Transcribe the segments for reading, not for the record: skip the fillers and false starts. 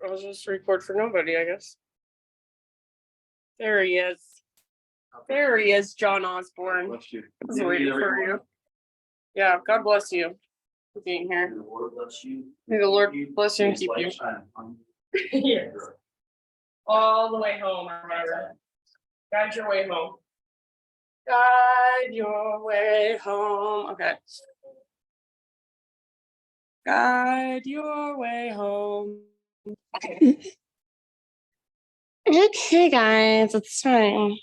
I'll just record for nobody, I guess. There he is. There he is, John Osborne. Bless you. I was waiting for you. Yeah, God bless you for being here. May the Lord bless you. May the Lord bless you and keep you. Yes. All the way home, or whatever. Guide your way home. Guide your way home. Okay. Guide your way home. Okay, guys, it's time.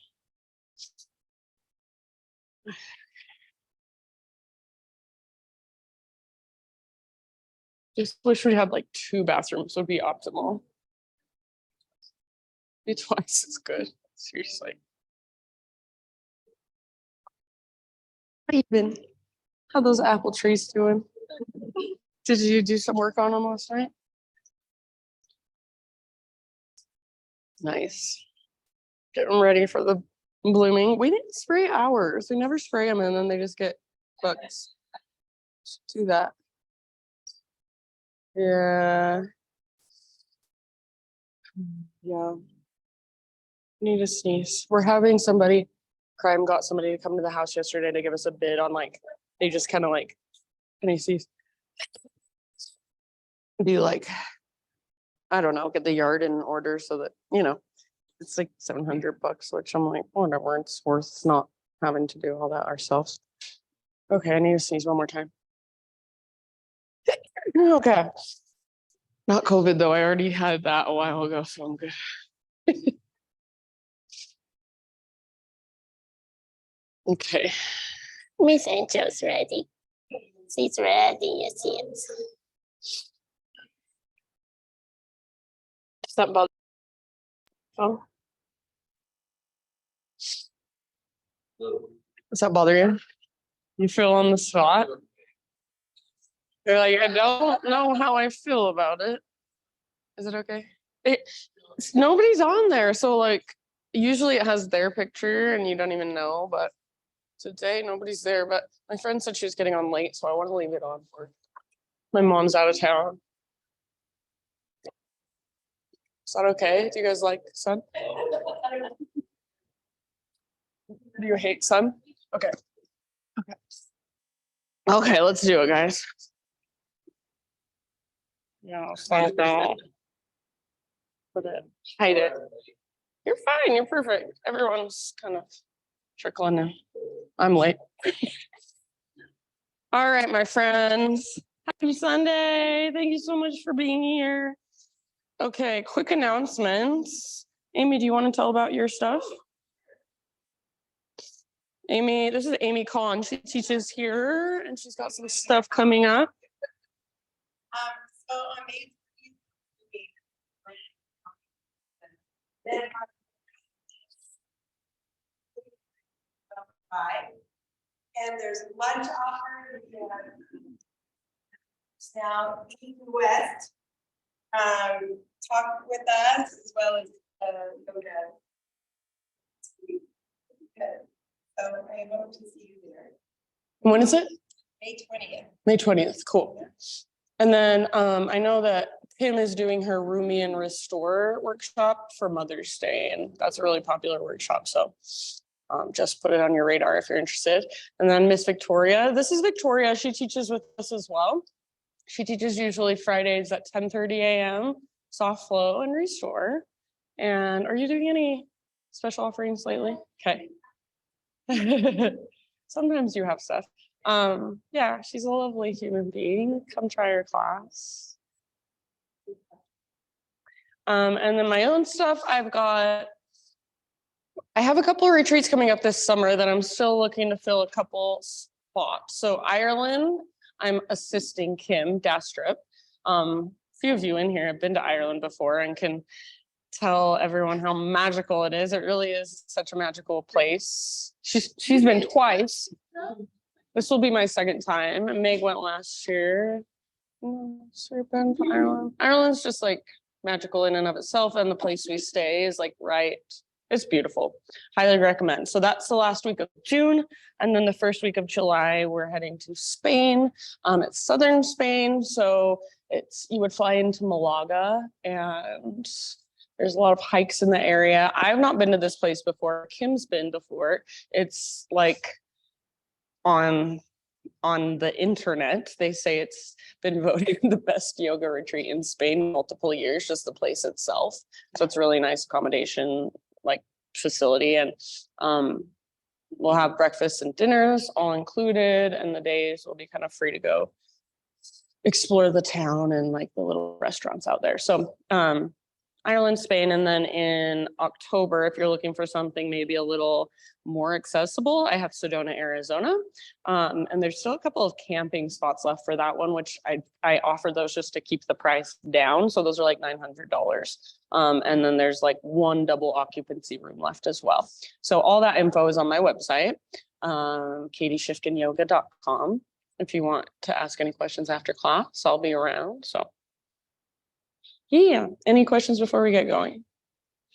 Just wish we had like 2 bathrooms would be optimal. Be twice as good. Seriously. How you been? How those apple trees doing? Did you do some work on them last night? Nice. Get them ready for the blooming. We didn't spray ours. We never spray them and then they just get bugs. Do that. Yeah. Yeah. Need to sneeze. We're having somebody, Crime got somebody to come to the house yesterday to give us a bid on like, they just kind of like, can you see? Do like, I don't know, get the yard in order so that, you know, it's like $700, which I'm like, whatever, it's worth not having to do all that ourselves. Okay, I need to sneeze one more time. Okay. Not COVID though. I already had that a while ago, so I'm good. Okay. Miss Angel's ready. She's ready, yes, she is. Does that bother? Oh, does that bother you? You feel on the spot? You're like, I don't know how I feel about it. Is it okay? Nobody's on there, so like usually it has their picture and you don't even know, but today nobody's there. But my friend said she was getting on late, so I want to leave it on for her. My mom's out of town. Is that okay? Do you guys like sun? Do you hate sun? Okay. Okay. Okay, let's do it, guys. Yeah, stop that. Put it, hide it. You're fine. You're perfect. Everyone's kind of trickling in. I'm late. All right, my friends. Happy Sunday. Thank you so much for being here. Okay, quick announcements. Amy, do you want to tell about your stuff? Amy, this is Amy Kahn. She teaches here and she's got some stuff coming up. So I'm and there's lunch offered. Now East and West talk with us as well as yoga. So I hope to see you there. When is it? May 20th. May 20th. Cool. And then I know that Kim is doing her Rumi and Restore workshop for Mother's Day, and that's a really popular workshop. So just put it on your radar if you're interested. And then Miss Victoria, this is Victoria. She teaches with us as well. She teaches usually Fridays at 10:30 a.m. Soft Flow and Restore. And are you doing any special offerings lately? Okay. Sometimes you have stuff. Yeah, she's a lovely human being. Come try her class. And then my own stuff, I have a couple of retreats coming up this summer that I'm still looking to fill a couple spots. So Ireland, I'm assisting Kim Dastrup. A few of you in here have been to Ireland before and can tell everyone how magical it is. It really is such a magical place. She's been twice. This will be my second time. And Meg went last year. Sure, been to Ireland. Ireland's just like magical in and of itself, and the place we stay is like right It's beautiful. Highly recommend. So that's the last week of June. And then the first week of July, we're heading to Spain. It's southern Spain. So you would fly into Malaga, and there's a lot of hikes in the area. I've not been to this place before. Kim's been before. It's like on the internet, they say it's been voted the best yoga retreat in Spain multiple years, just the place itself. So it's really nice accommodation, like facility, and we'll have breakfast and dinners all included, and the days will be kind of free to go explore the town and like the little restaurants out there. So Ireland, Spain, and then in October, if you're looking for something maybe a little more accessible, I have Sedona, Arizona. And there's still a couple of camping spots left for that one, which I offer those just to keep the price down. So those are like $900. And then there's like one double occupancy room left as well. So all that info is on my website, katieshifkinyoga.com. If you want to ask any questions after class, I'll be around. So yeah, any questions before we get going?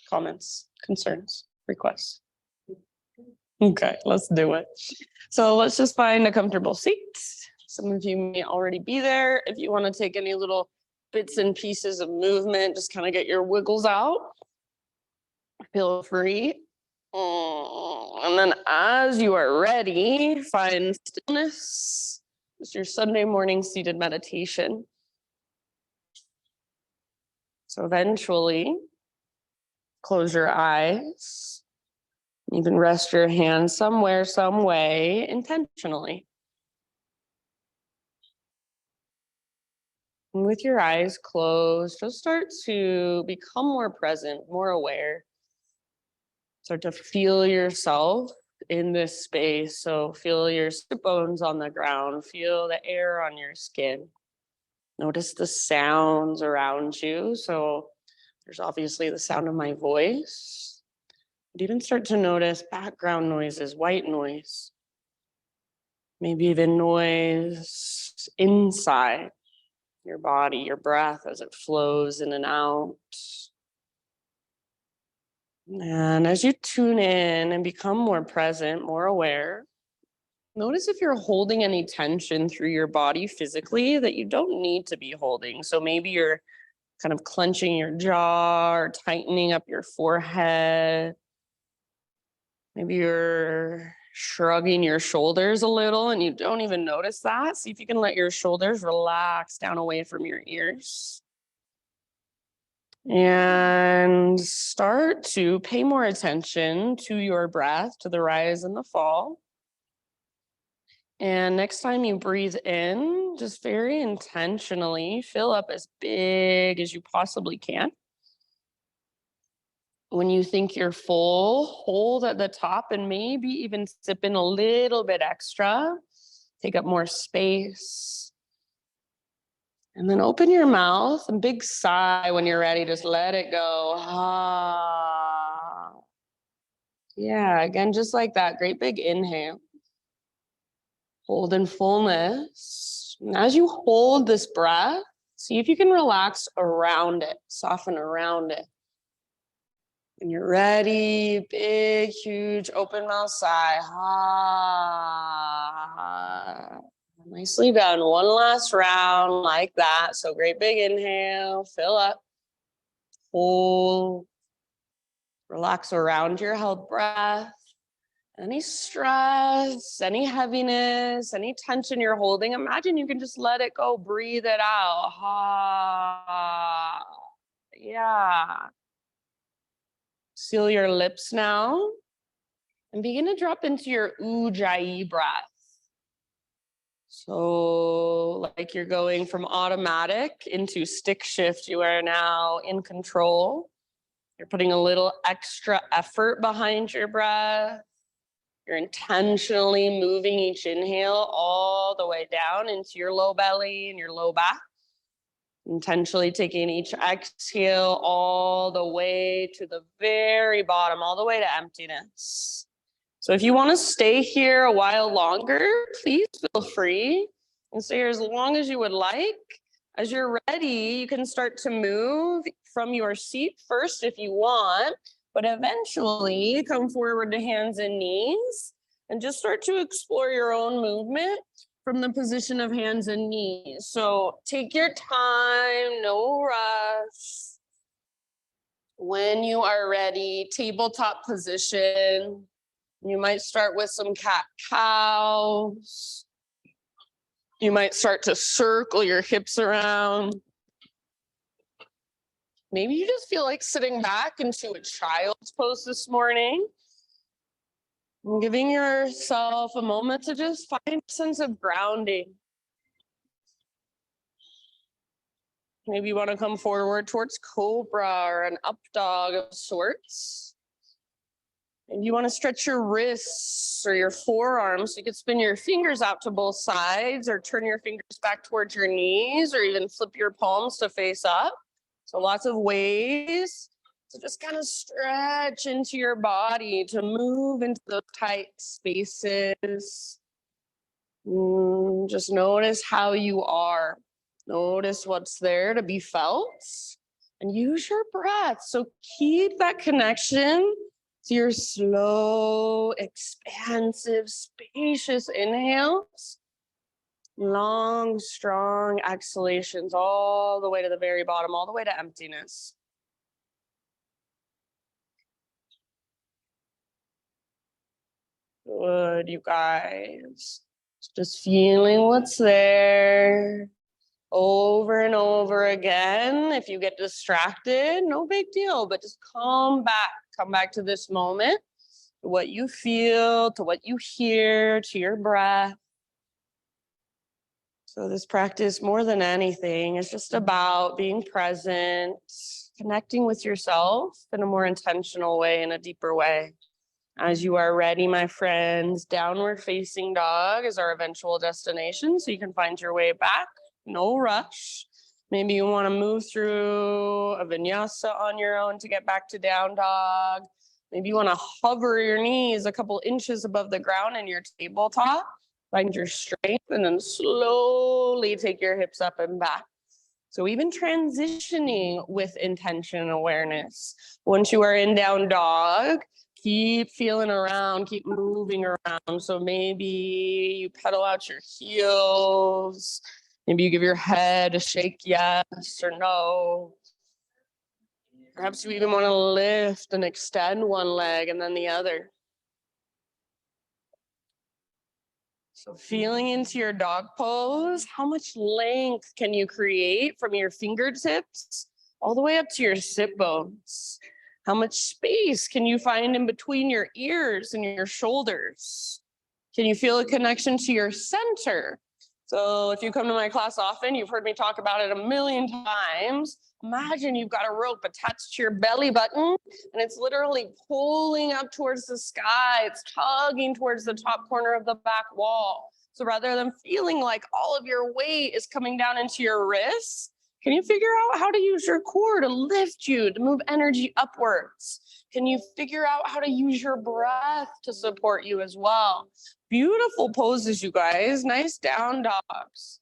Comments, concerns, requests? Okay, let's do it. So let's just find a comfortable seat. Some of you may already be there. If you want to take any little bits and pieces of movement, just kind of get your wiggles out. Feel free. And then as you are ready, find stillness. It's your Sunday morning seated meditation. So eventually, close your eyes. You can rest your hand somewhere, some way, intentionally. And with your eyes closed, just start to become more present, more aware. Start to feel yourself in this space. So feel your sit bones on the ground, feel the air on your skin. Notice the sounds around you. So there's obviously the sound of my voice. But even start to notice background noises, white noise. Maybe even noise inside your body, your breath as it flows in and out. And as you tune in and become more present, more aware, notice if you're holding any tension through your body physically that you don't need to be holding. So maybe you're kind of clenching your jaw or tightening up your forehead. Maybe you're shrugging your shoulders a little and you don't even notice that. See if you can let your shoulders relax down away from your ears. And start to pay more attention to your breath, to the rise and the fall. And next time you breathe in, just very intentionally fill up as big as you possibly can. When you think you're full, hold at the top and maybe even sip in a little bit extra. Take up more space. And then open your mouth and big sigh when you're ready. Just let it go. Ah. Yeah, again, just like that. Great big inhale. Hold in fullness. And as you hold this breath, see if you can relax around it, soften around it. When you're ready, big, huge, open mouth sigh. Ah. Nicely done. One last round like that. So great big inhale, fill up, hold, relax around your held breath. Any stress, any heaviness, any tension you're holding, imagine you can just let it go, breathe it out. Ah, yeah. Seal your lips now and begin to drop into your Ujjayi breath. So like you're going from automatic into stick shift, you are now in control. You're putting a little extra effort behind your breath. You're intentionally moving each inhale all the way down into your low belly and your low back. Intentionally taking each exhale all the way to the very bottom, all the way to emptiness. So if you want to stay here a while longer, please feel free and stay here as long as you would like. As you're ready, you can start to move from your seat first if you want, But eventually come forward to hands and knees and just start to explore your own movement from the position of hands and knees. So take your time, no rush. When you are ready, tabletop position. You might start with some cat-cows. You might start to circle your hips around. Maybe you just feel like sitting back into a child's pose this morning. And giving yourself a moment to just find a sense of grounding. Maybe you want to come forward towards cobra or an up dog of sorts. Maybe you want to stretch your wrists or your forearms so you can spin your fingers out to both sides or turn your fingers back towards your knees or even flip your palms to face up. So lots of ways to just kind of stretch into your body, to move into those tight spaces. Just notice how you are. Notice what's there to be felt and use your breath. So keep that connection to your slow, expansive, spacious inhales. Long, strong exhalations all the way to the very bottom, all the way to emptiness. Good, you guys. Just feeling what's there over and over again. If you get distracted, no big deal, but just come back to this moment, to what you feel, to what you hear, to your breath. So this practice, more than anything, is just about being present, connecting with yourself in a more intentional way, in a deeper way. As you are ready, my friends, downward facing dog is our eventual destination, so you can find your way back. No rush. Maybe you want to move through a vinyasa on your own to get back to down dog. Maybe you want to hover your knees a couple inches above the ground in your tabletop. Find your strength and then slowly take your hips up and back. So even transitioning with intention and awareness. Once you are in down dog, keep feeling around, keep moving around. So maybe you pedal out your heels. Maybe you give your head a shake, yes or no. Perhaps you even want to lift and extend one leg and then the other. So feeling into your dog pose, how much length can you create from your fingertips all the way up to your sit bones? How much space can you find in between your ears and your shoulders? Can you feel a connection to your center? So if you come to my class often, you've heard me talk about it a million times. Imagine you've got a rope attached to your belly button and it's literally pulling up towards the sky. It's tugging towards the top corner of the back wall. So rather than feeling like all of your weight is coming down into your wrists, can you figure out how to use your core to lift you, to move energy upwards? Can you figure out how to use your breath to support you as well? Beautiful poses, you guys. Nice down dogs.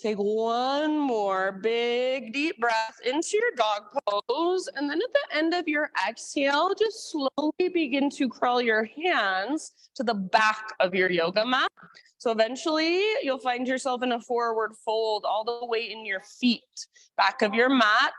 Take one more big deep breath into your dog pose. And then at the end of your exhale, just slowly begin to crawl your hands to the back of your yoga mat. So eventually you'll find yourself in a forward fold all the way in your feet, back of your mat,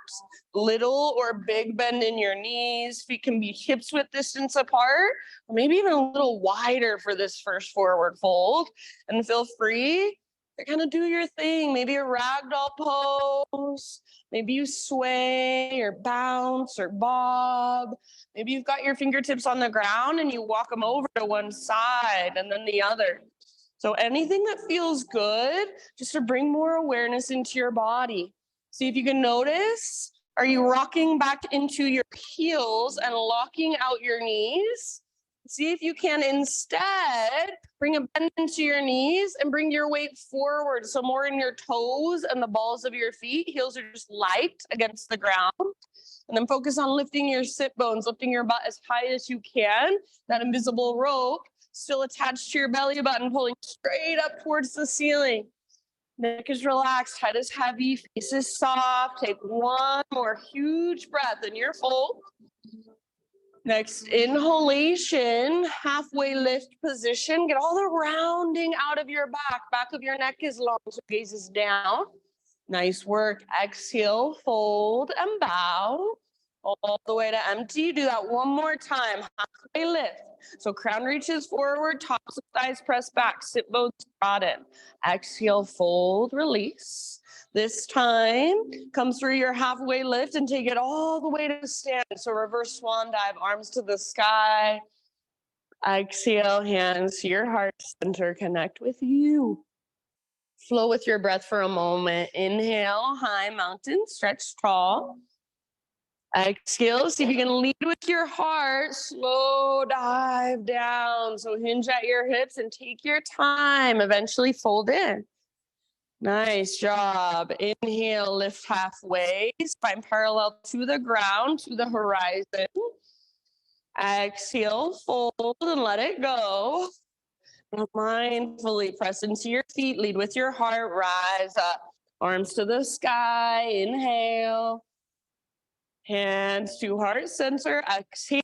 little or big bend in your knees. Feet can be hips width distance apart, or maybe even a little wider for this first forward fold. And feel free to kind of do your thing. Maybe a ragdoll pose. Maybe you sway or bounce or bob. Maybe you've got your fingertips on the ground and you walk them over to one side and then the other. So anything that feels good, just to bring more awareness into your body. See if you can notice, are you rocking back into your heels and locking out your knees? See if you can instead bring a bend into your knees and bring your weight forward. So more in your toes and the balls of your feet. Heels are just light against the ground. And then focus on lifting your sit bones, lifting your butt as high as you can. That invisible rope still attached to your belly button, pulling straight up towards the ceiling. Neck is relaxed, head is heavy, face is soft. Take one more huge breath in your fold. Next inhalation, halfway lift position. Get all the rounding out of your back. Back of your neck is long, so gaze is down. Nice work. Exhale, fold and bow. All the way to empty. Do that one more time. Halfway lift. So crown reaches forward, tops of thighs press back, sit bones broaden. Exhale, fold, release. This time, come through your halfway lift and take it all the way to stand. So reverse swan dive, arms to the sky. Exhale, hands to your heart center, connect with you. Flow with your breath for a moment. Inhale, high mountain, stretch tall. Exhale, see if you can lead with your heart. Slow dive down. So hinge at your hips and take your time. Eventually fold in. Nice job. Inhale, lift halfway. Spine parallel to the ground, to the horizon. Exhale, fold and let it go. Now mindfully press into your feet. Lead with your heart. Rise up. Arms to the sky. Inhale. Hands to heart center, exhale.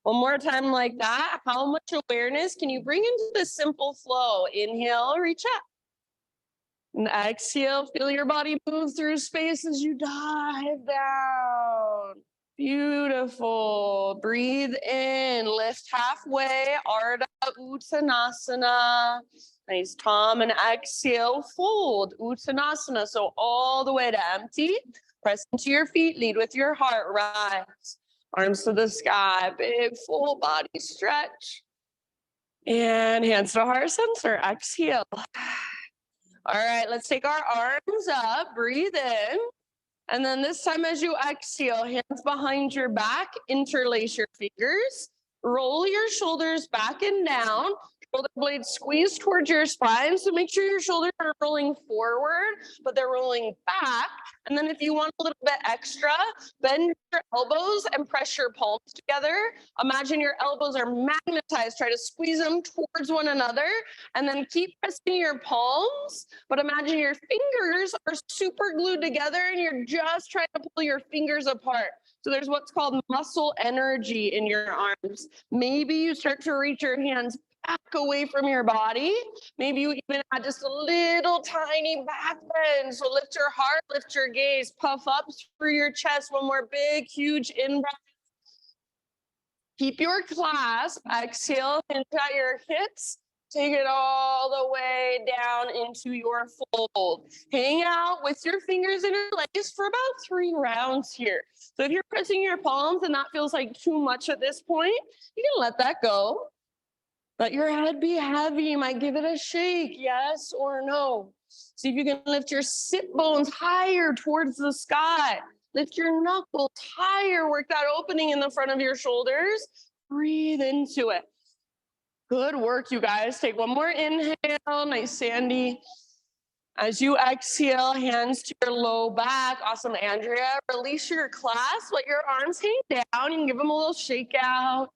One more time like that. How much awareness can you bring into this simple flow? Inhale, reach up. And exhale, feel your body move through space as you dive down. Beautiful. Breathe in, lift halfway, Ardha Uttanasana. Nice, Tom, and exhale, fold, Uttanasana. So all the way to empty. Press into your feet, lead with your heart, rise. Arms to the sky, big full body stretch. And hands to heart center, exhale. All right, let's take our arms up, breathe in. And then this time as you exhale, hands behind your back, interlace your fingers, roll your shoulders back and down, shoulder blades squeeze towards your spine. So make sure your shoulders are rolling forward, but they're rolling back. And then if you want a little bit extra, bend your elbows and press your palms together. Imagine your elbows are magnetized. Try to squeeze them towards one another and then keep pressing your palms. But imagine your fingers are super glued together and you're just trying to pull your fingers apart. So there's what's called muscle energy in your arms. Maybe you start to reach your hands back away from your body. Maybe you even add just a little tiny back bend. So lift your heart, lift your gaze, puff up through your chest. One more big, huge in-breath. Keep your clasp. Exhale, hinge at your hips. Take it all the way down into your fold. Hang out with your fingers interlaced for about 3 rounds here. So if you're pressing your palms and that feels like too much at this point, you can let that go. Let your head be heavy. You might give it a shake, yes or no. See if you can lift your sit bones higher towards the sky. Lift your knuckles higher. Work that opening in the front of your shoulders. Breathe into it. Good work, you guys. Take one more inhale. Nice, Sandy. As you exhale, hands to your low back. Awesome, Andrea. Release your clasp. Let your arms hang down. You can give them a little shake out.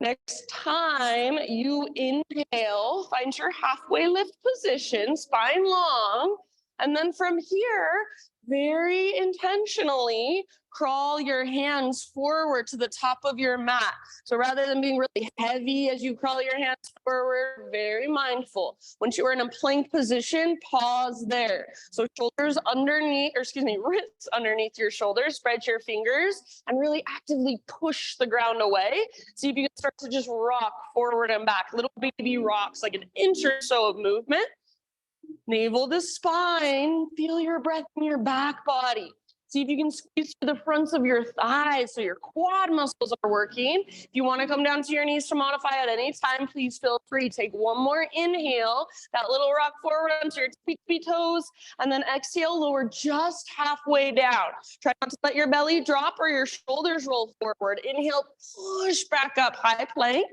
Next time you inhale, find your halfway lift position, spine long. And then from here, very intentionally, crawl your hands forward to the top of your mat. So rather than being really heavy as you crawl your hands forward, very mindful. Once you are in a plank position, pause there. So shoulders underneath, wrists underneath your shoulders, spread your fingers and really actively push the ground away. See if you can start to just rock forward and back, little baby rocks, like an inch or so of movement. Navel to spine, feel your breath in your back body. See if you can squeeze to the fronts of your thighs so your quad muscles are working. If you want to come down to your knees to modify at any time, please feel free. Take one more inhale, that little rock forward onto your tippy toes, and then exhale, lower just halfway down. Try not to let your belly drop or your shoulders roll forward. Inhale, push back up, high plank.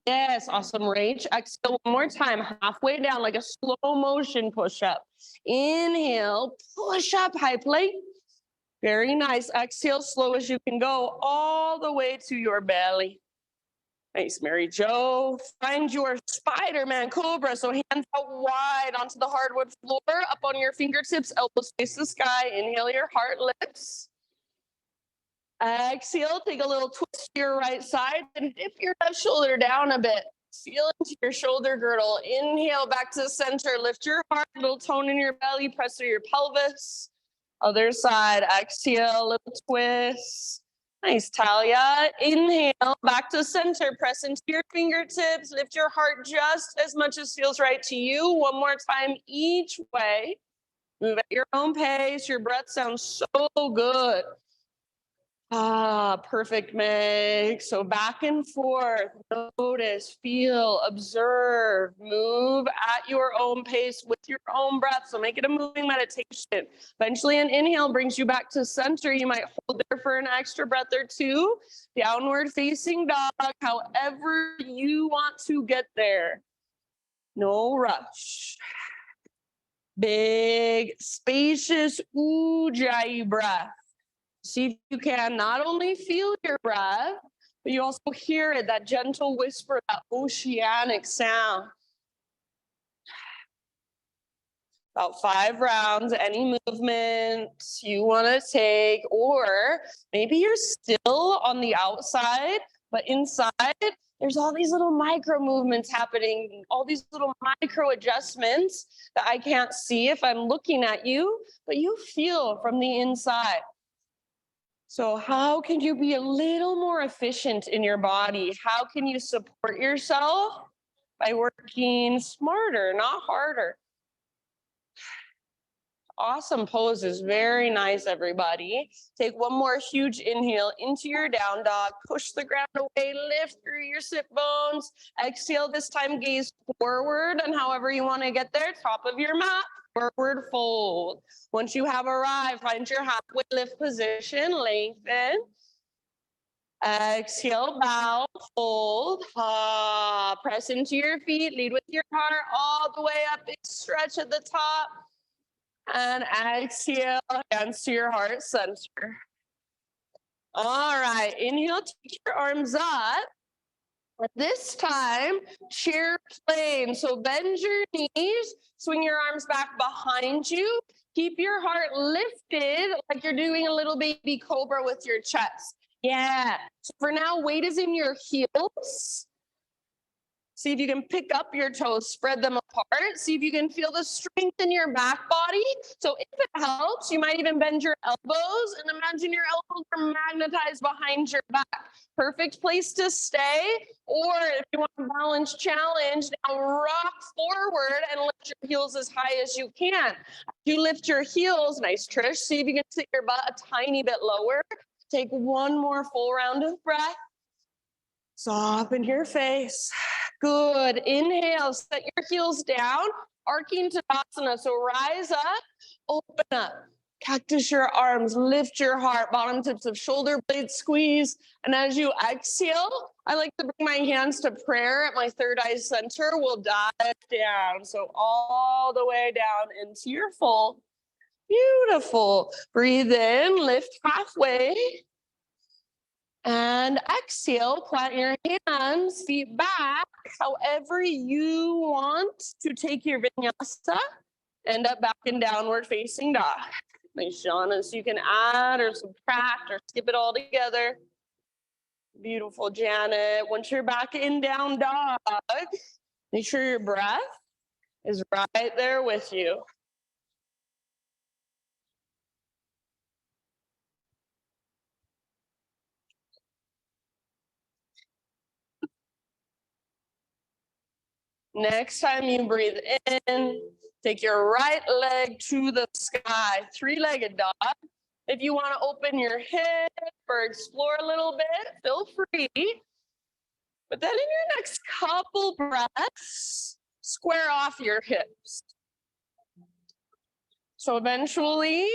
Yes, awesome, Rach. Exhale one more time, halfway down like a slow motion push up. Inhale, push up, high plank. Very nice. Exhale, slow as you can go, all the way to your belly. Nice, Mary Jo. Find your Spider-Man Cobra. So hands out wide onto the hardwood floor, up on your fingertips, elbows face the sky. Inhale, your heart lifts. Exhale, take a little twist to your right side and dip your left shoulder down a bit. Feel into your shoulder girdle. Inhale back to the center. Lift your heart, little tone in your belly, press through your pelvis. Other side, exhale, little twist. Nice, Talia. Inhale, back to center. Press into your fingertips. Lift your heart just as much as feels right to you. One more time each way. Move at your own pace. Your breath sounds so good. Perfect, Meg. So back and forth, notice, feel, observe, move at your own pace with your own breath. So make it a moving meditation. Eventually an inhale brings you back to center. You might hold there for an extra breath or two. Downward facing dog, however you want to get there. No rush. Big, spacious Ujjayi breath. See if you can not only feel your breath, but you also hear it, that gentle whisper, that oceanic sound. About 5 rounds, any movement you want to take, or maybe you're still on the outside, but inside, there's all these little micro movements happening, all these little micro adjustments that I can't see if I'm looking at you, but you feel from the inside. So how can you be a little more efficient in your body? How can you support yourself? By working smarter, not harder. Awesome poses, very nice, everybody. Take one more huge inhale into your down dog. Push the ground away, lift through your sit bones. Exhale, this time gaze forward, and however you want to get there, top of your mat. Forward fold. Once you have arrived, find your halfway lift position, lengthen. Exhale, bow, fold. Press into your feet, lead with your heart all the way up, big stretch at the top. And exhale, hands to your heart center. All right, inhale, take your arms up. This time, chair plane. So bend your knees, swing your arms back behind you. Keep your heart lifted like you're doing a little baby cobra with your chest. Yeah. So for now, weight is in your heels. See if you can pick up your toes, spread them apart. See if you can feel the strength in your back body. So if it helps, you might even bend your elbows and imagine your elbows are magnetized behind your back. Perfect place to stay. Or if you want a balance challenge, now rock forward and lift your heels as high as you can. You lift your heels, nice Trish. See if you can sit your butt a tiny bit lower. Take one more full round of breath. Soften your face. Good. Inhale, set your heels down, arching Tadasana. So rise up, open up, cactus your arms, lift your heart, bottom tips of shoulder blades squeeze. And as you exhale, I like to bring my hands to prayer at my third eye center. We'll dive down. So all the way down into your full. Beautiful. Breathe in, lift halfway. And exhale, plant your hands, feet back, however you want to take your vinyasa. End up back in downward facing dog. Nice, Shauna. So you can add or subtract or skip it all together. Beautiful, Janet. Once you're back in down dog, make sure your breath is right there with you. Next time you breathe in, take your right leg to the sky, 3-legged dog. If you want to open your hip or explore a little bit, feel free. But then in your next couple breaths, square off your hips. So eventually,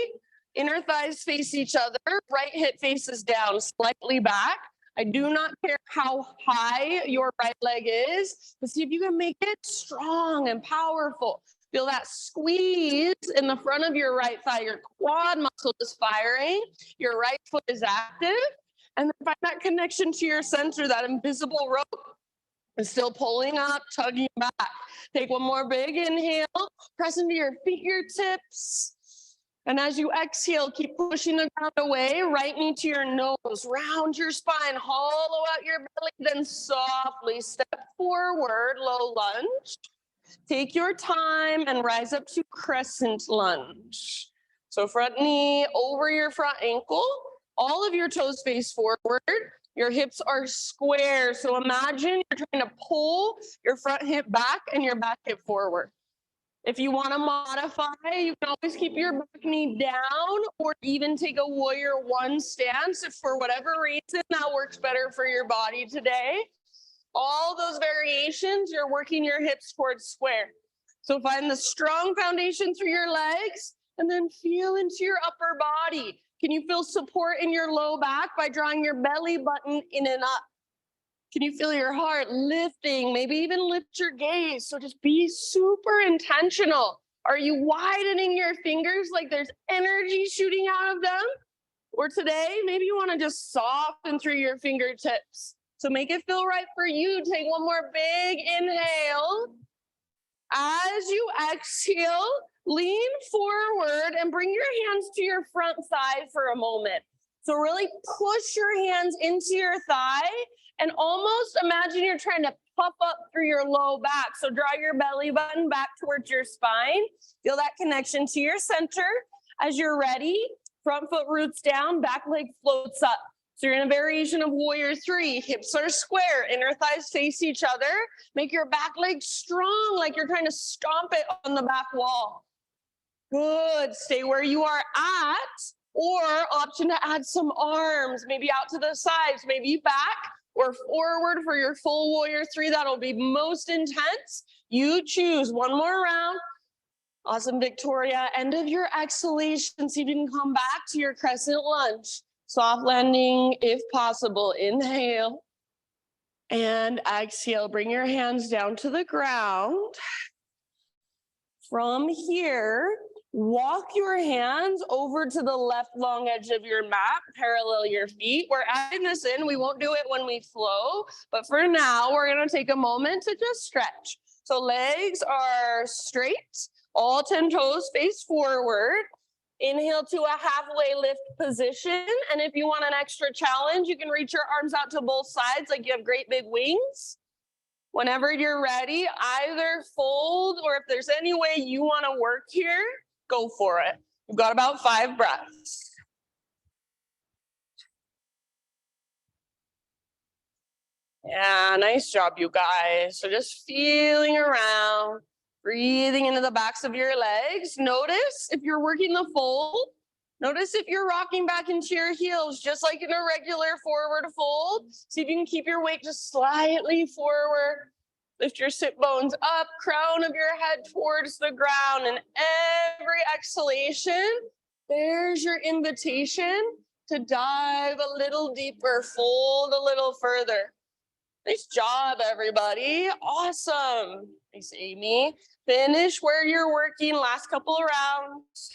inner thighs face each other, right hip faces down, slightly back. I do not care how high your right leg is, but see if you can make it strong and powerful. Feel that squeeze in the front of your right thigh. Your quad muscle is firing. Your right foot is active. And then find that connection to your center, that invisible rope is still pulling up, tugging back. Take one more big inhale. Press into your fingertips. And as you exhale, keep pushing the ground away, right knee to your nose, round your spine, hollow out your belly, then softly step forward, low lunge. Take your time and rise up to crescent lunge. So front knee over your front ankle, all of your toes face forward. Your hips are square. So imagine you're trying to pull your front hip back and your back hip forward. If you want to modify, you can always keep your back knee down or even take a warrior one stance if for whatever reason that works better for your body today. All those variations, you're working your hips towards square. So find the strong foundation through your legs and then feel into your upper body. Can you feel support in your low back by drawing your belly button in and up? Can you feel your heart lifting? Maybe even lift your gaze. So just be super intentional. Are you widening your fingers like there's energy shooting out of them? Or today, maybe you want to just soften through your fingertips. So make it feel right for you. Take one more big inhale. As you exhale, lean forward and bring your hands to your front thigh for a moment. So really push your hands into your thigh and almost imagine you're trying to puff up through your low back. So draw your belly button back towards your spine. Feel that connection to your center. As you're ready, front foot roots down, back leg floats up. So you're in a variation of warrior three. Hips are square, inner thighs face each other. Make your back leg strong, like you're trying to stomp it on the back wall. Good, stay where you are at, or option to add some arms, maybe out to the sides, maybe back or forward for your full warrior three. That'll be most intense. You choose. One more round. Awesome, Victoria. End of your exhalation, so you can come back to your crescent lunge. Soft landing if possible. Inhale and exhale. Bring your hands down to the ground. From here, walk your hands over to the left long edge of your mat, parallel your feet. We're adding this in. We won't do it when we flow, but for now, we're going to take a moment to just stretch. So legs are straight, all 10 toes face forward. Inhale to a halfway lift position. And if you want an extra challenge, you can reach your arms out to both sides like you have great big wings. Whenever you're ready, either fold or if there's any way you want to work here, go for it. You've got about 5 breaths. Yeah, nice job, you guys. So just feeling around, breathing into the backs of your legs. Notice if you're working the fold. Notice if you're rocking back into your heels, just like in a regular forward fold. See if you can keep your weight just slightly forward. Lift your sit bones up, crown of your head towards the ground. And every exhalation, there's your invitation to dive a little deeper, fold a little further. Nice job, everybody. Awesome. Thanks, Amy. Finish where you're working, last couple of rounds.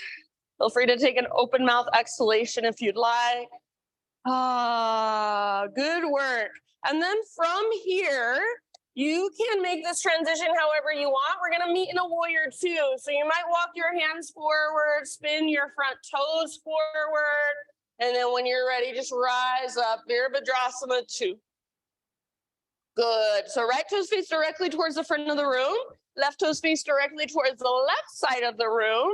Feel free to take an open mouth exhalation if you'd like. Good work. And then from here, you can make this transition however you want. We're going to meet in a warrior two. So you might walk your hands forward, spin your front toes forward. And then when you're ready, just rise up, Virabhadrasana 2. Good. So right toes face directly towards the front of the room. Left toes face directly towards the left side of the room.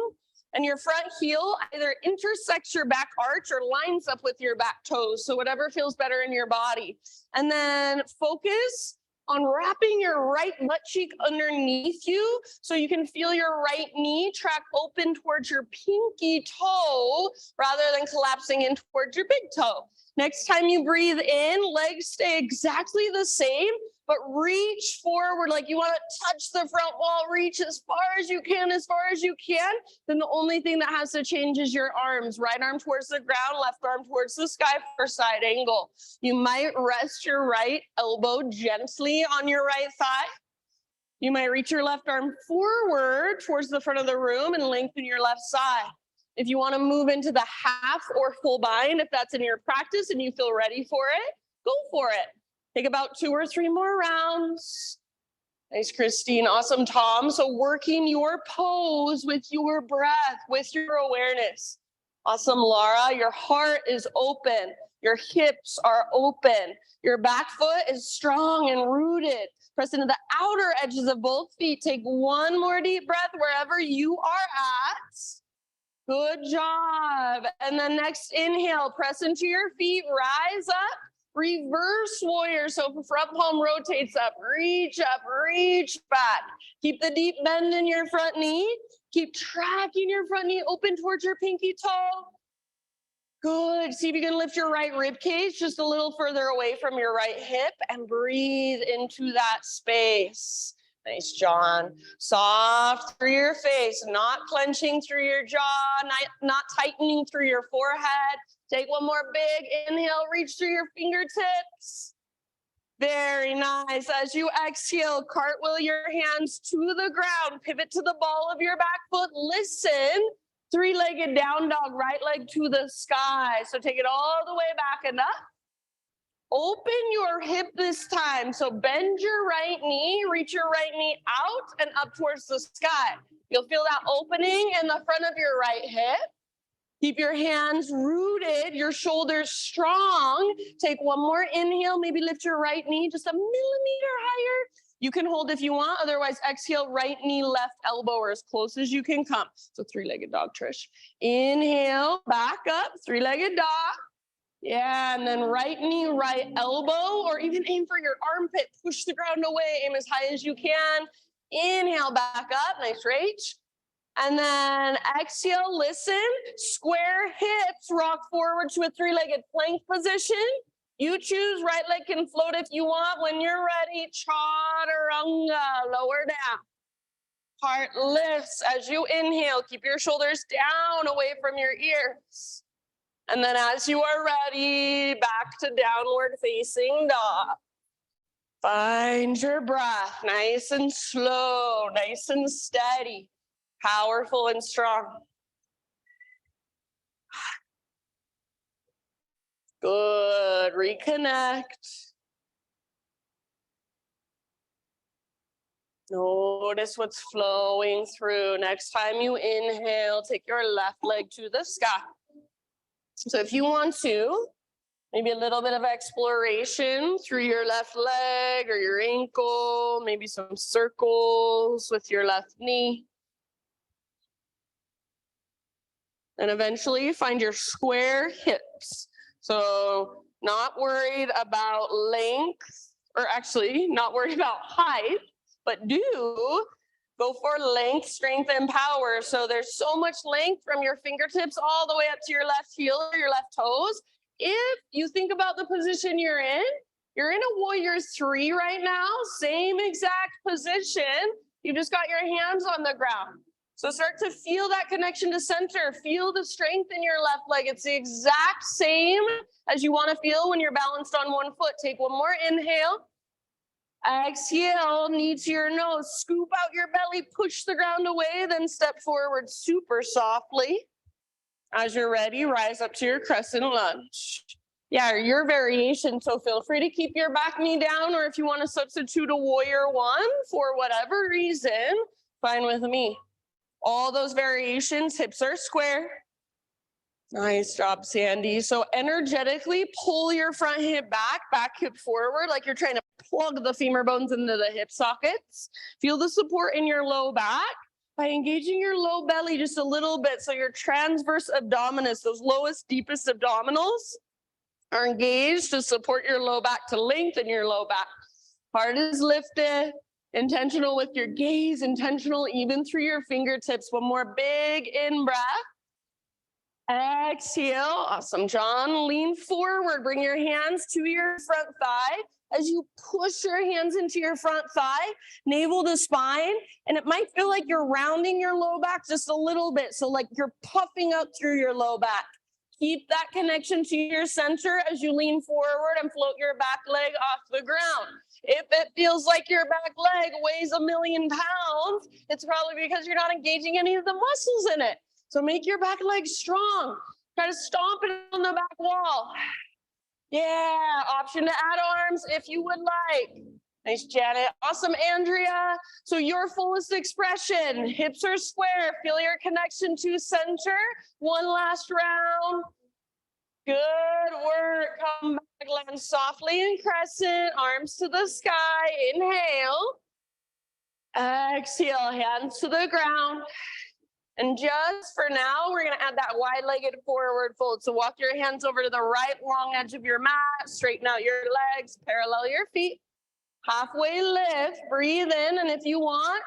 And your front heel either intersects your back arch or lines up with your back toes. So whatever feels better in your body. And then focus on wrapping your right butt cheek underneath you so you can feel your right knee track open towards your pinky toe rather than collapsing in towards your big toe. Next time you breathe in, legs stay exactly the same, but reach forward like you want to touch the front wall. Reach as far as you can, as far as you can. Then the only thing that has to change is your arms. Right arm towards the ground, left arm towards the sky for side angle. You might rest your right elbow gently on your right thigh. You might reach your left arm forward towards the front of the room and lengthen your left side. If you want to move into the half or full bind, if that's in your practice and you feel ready for it, go for it. Take about 2 or 3 more rounds. Nice, Christine. Awesome, Tom. So working your pose with your breath, with your awareness. Awesome, Laura. Your heart is open. Your hips are open. Your back foot is strong and rooted. Press into the outer edges of both feet. Take one more deep breath wherever you are at. Good job. And then next inhale, press into your feet, rise up, reverse warrior. So front palm rotates up, reach back. Keep the deep bend in your front knee. Keep tracking your front knee open towards your pinky toe. Good. See if you can lift your right rib cage just a little further away from your right hip and breathe into that space. Nice, John. Soft through your face, not clenching through your jaw, not tightening through your forehead. Take one more big inhale, reach through your fingertips. Very nice. As you exhale, cartwheel your hands to the ground, pivot to the ball of your back foot. Listen, three-legged down dog, right leg to the sky. So take it all the way back and up. Open your hip this time. So bend your right knee, reach your right knee out and up towards the sky. You'll feel that opening in the front of your right hip. Keep your hands rooted, your shoulders strong. Take one more inhale, maybe lift your right knee just a millimeter higher. You can hold if you want, otherwise exhale, right knee, left elbow, or as close as you can come. So three-legged dog, Trish. Inhale, back up, three-legged dog. Yeah, and then right knee, right elbow, or even aim for your armpit. Push the ground away, aim as high as you can. Inhale, back up, nice reach. And then exhale, listen, square hips, rock forward to a three-legged plank position. You choose, right leg can float if you want. When you're ready, chaturanga, lower down. Heart lifts as you inhale. Keep your shoulders down away from your ears. And then as you are ready, back to downward facing dog. Find your breath, nice and slow, nice and steady, powerful and strong. Good, reconnect. Notice what's flowing through. Next time you inhale, take your left leg to the sky. So if you want to, maybe a little bit of exploration through your left leg or your ankle, maybe some circles with your left knee. And eventually find your square hips. So not worried about length, or actually not worried about height, but do go for length, strength, and power. So there's so much length from your fingertips all the way up to your left heel or your left toes. If you think about the position you're in a warrior 3 right now, same exact position. You just got your hands on the ground. So start to feel that connection to center. Feel the strength in your left leg. It's the exact same as you want to feel when you're balanced on one foot. Take one more inhale. Exhale, knee to your nose. Scoop out your belly, push the ground away, then step forward super softly. As you're ready, rise up to your crescent lunge. Yeah, your variation, so feel free to keep your back knee down, or if you want to substitute a warrior 1 for whatever reason, fine with me. All those variations, hips are square. Nice job, Sandy. So energetically pull your front hip back hip forward, like you're trying to plug the femur bones into the hip sockets. Feel the support in your low back by engaging your low belly just a little bit. So your transverse abdominis, those lowest, deepest abdominals are engaged to support your low back, to lengthen your low back. Heart is lifted. Intentional with your gaze, intentional even through your fingertips. One more big in breath. Exhale. Awesome, John. Lean forward. Bring your hands to your front thigh. As you push your hands into your front thigh, navel to spine, and it might feel like you're rounding your low back just a little bit. So like you're puffing up through your low back. Keep that connection to your center as you lean forward and float your back leg off the ground. If it feels like your back leg weighs 1,000,000 pounds, it's probably because you're not engaging any of the muscles in it. So make your back leg strong. Try to stomp it on the back wall. Yeah, option to add arms if you would like. Nice, Janet. Awesome, Andrea. So your fullest expression, hips are square. Feel your connection to center. One last round. Good work. Come back, land softly in crescent, arms to the sky. Inhale. Exhale, hands to the ground. And just for now, we're going to add that wide-legged forward fold. So walk your hands over to the right long edge of your mat, straighten out your legs, parallel your feet. Halfway lift, breathe in, and if you want,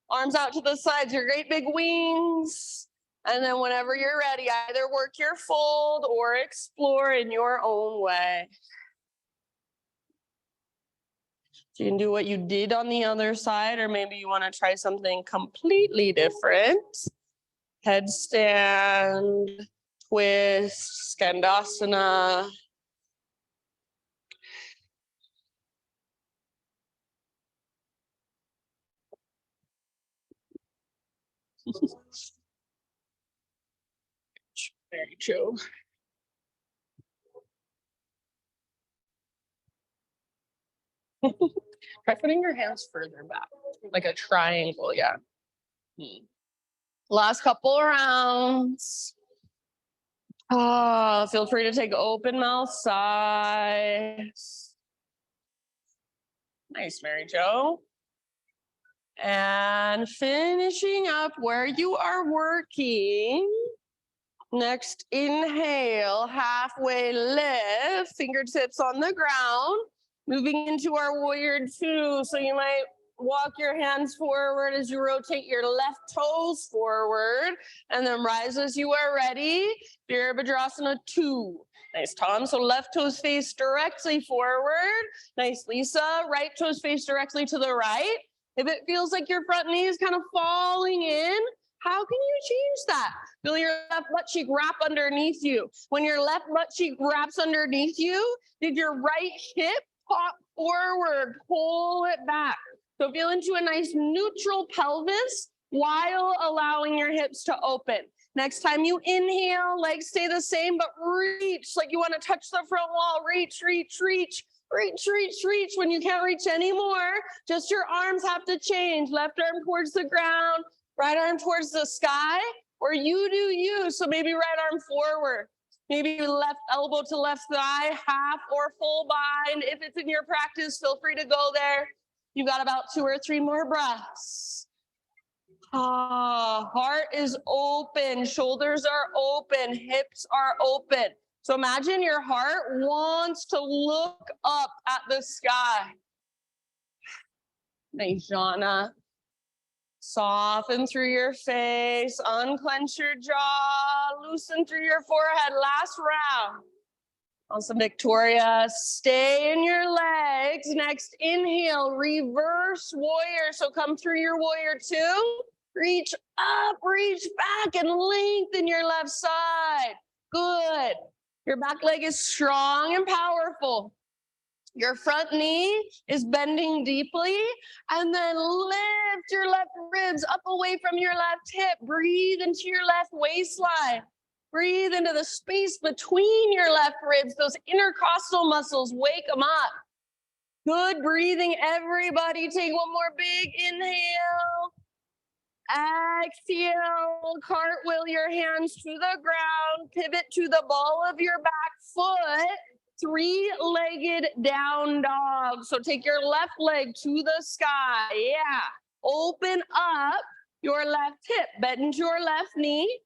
arms out to the sides, your great big wings. And then whenever you're ready, either work your fold or explore in your own way. So you can do what you did on the other side, or maybe you want to try something completely different. Headstand, twist, Skandasana. Very true. Try putting your hands further back, like a triangle, yeah. Last couple rounds. Feel free to take open mouth sighs. Nice, Mary Jo. And finishing up where you are working. Next, inhale, halfway lift, fingertips on the ground. Moving into our warrior two. So you might walk your hands forward as you rotate your left toes forward, and then rise as you are ready. Virabhadrasana 2. Nice, Tom. So left toes face directly forward. Nice, Lisa. Right toes face directly to the right. If it feels like your front knee is kind of falling in, how can you change that? Feel your left butt cheek wrap underneath you. When your left butt cheek wraps underneath you, did your right hip pop forward, pull it back. So feel into a nice neutral pelvis while allowing your hips to open. Next time you inhale, legs stay the same, but reach like you want to touch the front wall. Reach, reach, reach, reach, reach, reach. When you can't reach anymore, just your arms have to change. Left arm towards the ground, right arm towards the sky, or you do you. So maybe right arm forward. Maybe left elbow to left thigh, half or full bind. If it's in your practice, feel free to go there. You've got about 2 or 3 more breaths. Heart is open, shoulders are open, hips are open. So imagine your heart wants to look up at the sky. Nice, Jana. Soften through your face, unclench your jaw, loosen through your forehead. Last round. Awesome, Victoria. Stay in your legs. Next, inhale, reverse warrior. So come through your warrior 2. Reach up, reach back, and lengthen your left side. Good. Your back leg is strong and powerful. Your front knee is bending deeply, and then lift your left ribs up away from your left hip. Breathe into your left waistline. Breathe into the space between your left ribs, those intercostal muscles, wake them up. Good breathing, everybody. Take one more big inhale. Exhale, cartwheel your hands to the ground, pivot to the ball of your back foot. 3-legged down dog. So take your left leg to the sky. Yeah. Open up your left hip. Bend into your left knee.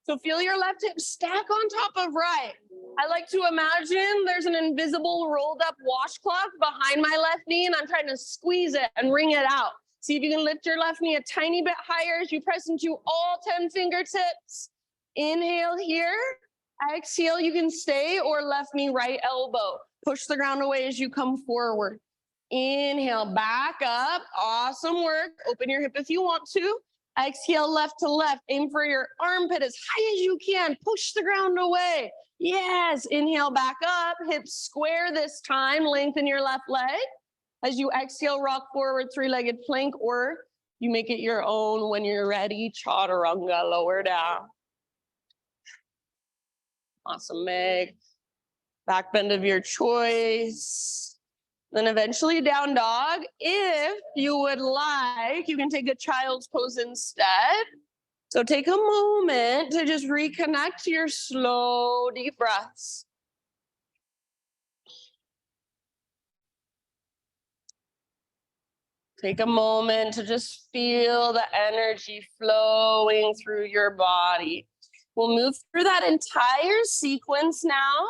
So feel your left hip stack on top of right. I like to imagine there's an invisible rolled up washcloth behind my left knee, and I'm trying to squeeze it and wring it out. See if you can lift your left knee a tiny bit higher as you press into all 10 fingertips. Inhale here. Exhale, you can stay, or left knee, right elbow. Push the ground away as you come forward. Inhale, back up. Awesome work. Open your hip if you want to. Exhale, left to left. Aim for your armpit as high as you can. Push the ground away. Yes. Inhale, back up. Hips square this time. Lengthen your left leg. As you exhale, rock forward, 3-legged plank, or you make it your own when you're ready. Chaturanga, lower down. Awesome, Meg. Back bend of your choice. Then eventually down dog. If you would like, you can take a child's pose instead. So take a moment to just reconnect to your slow, deep breaths. Take a moment to just feel the energy flowing through your body. We'll move through that entire sequence now.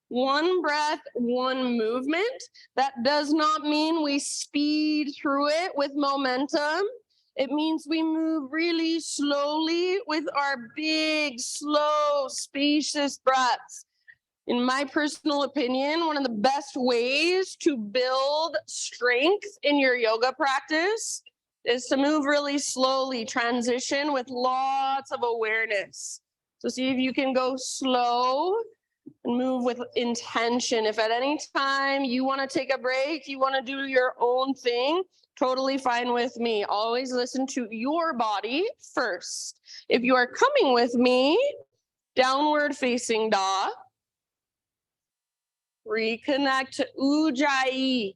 One breath, one movement. That does not mean we speed through it with momentum. It means we move really slowly with our big, slow, spacious breaths. In my personal opinion, one of the best ways to build strength in your yoga practice is to move really slowly, transition with lots of awareness. So see if you can go slow and move with intention. If at any time you want to take a break, you want to do your own thing, totally fine with me. Always listen to your body first. If you are coming with me, downward facing dog. Reconnect to Ujjayi.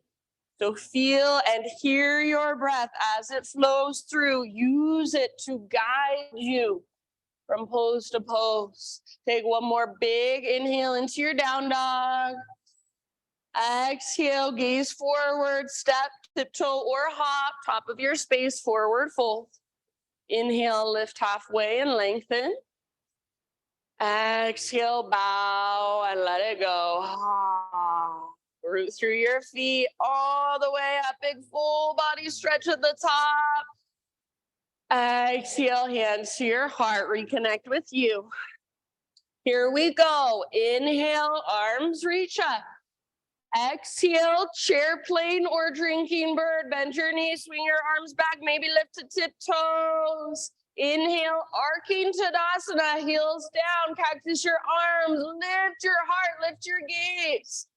So feel and hear your breath as it flows through. Use it to guide you from pose to pose. Take one more big inhale into your down dog. Exhale, gaze forward, step, tiptoe, or hop, top of your space, forward fold. Inhale, lift halfway and lengthen. Exhale, bow and let it go. Root through your feet all the way up, big full body stretch at the top. Exhale, hands to your heart, reconnect with you. Here we go. Inhale, arms reach up. Exhale, chair plane or drinking bird. Bend your knees, swing your arms back, maybe lift to tiptoes. Inhale, arcing Tadasana, heels down, cactus your arms, lift your heart, lift your gaze.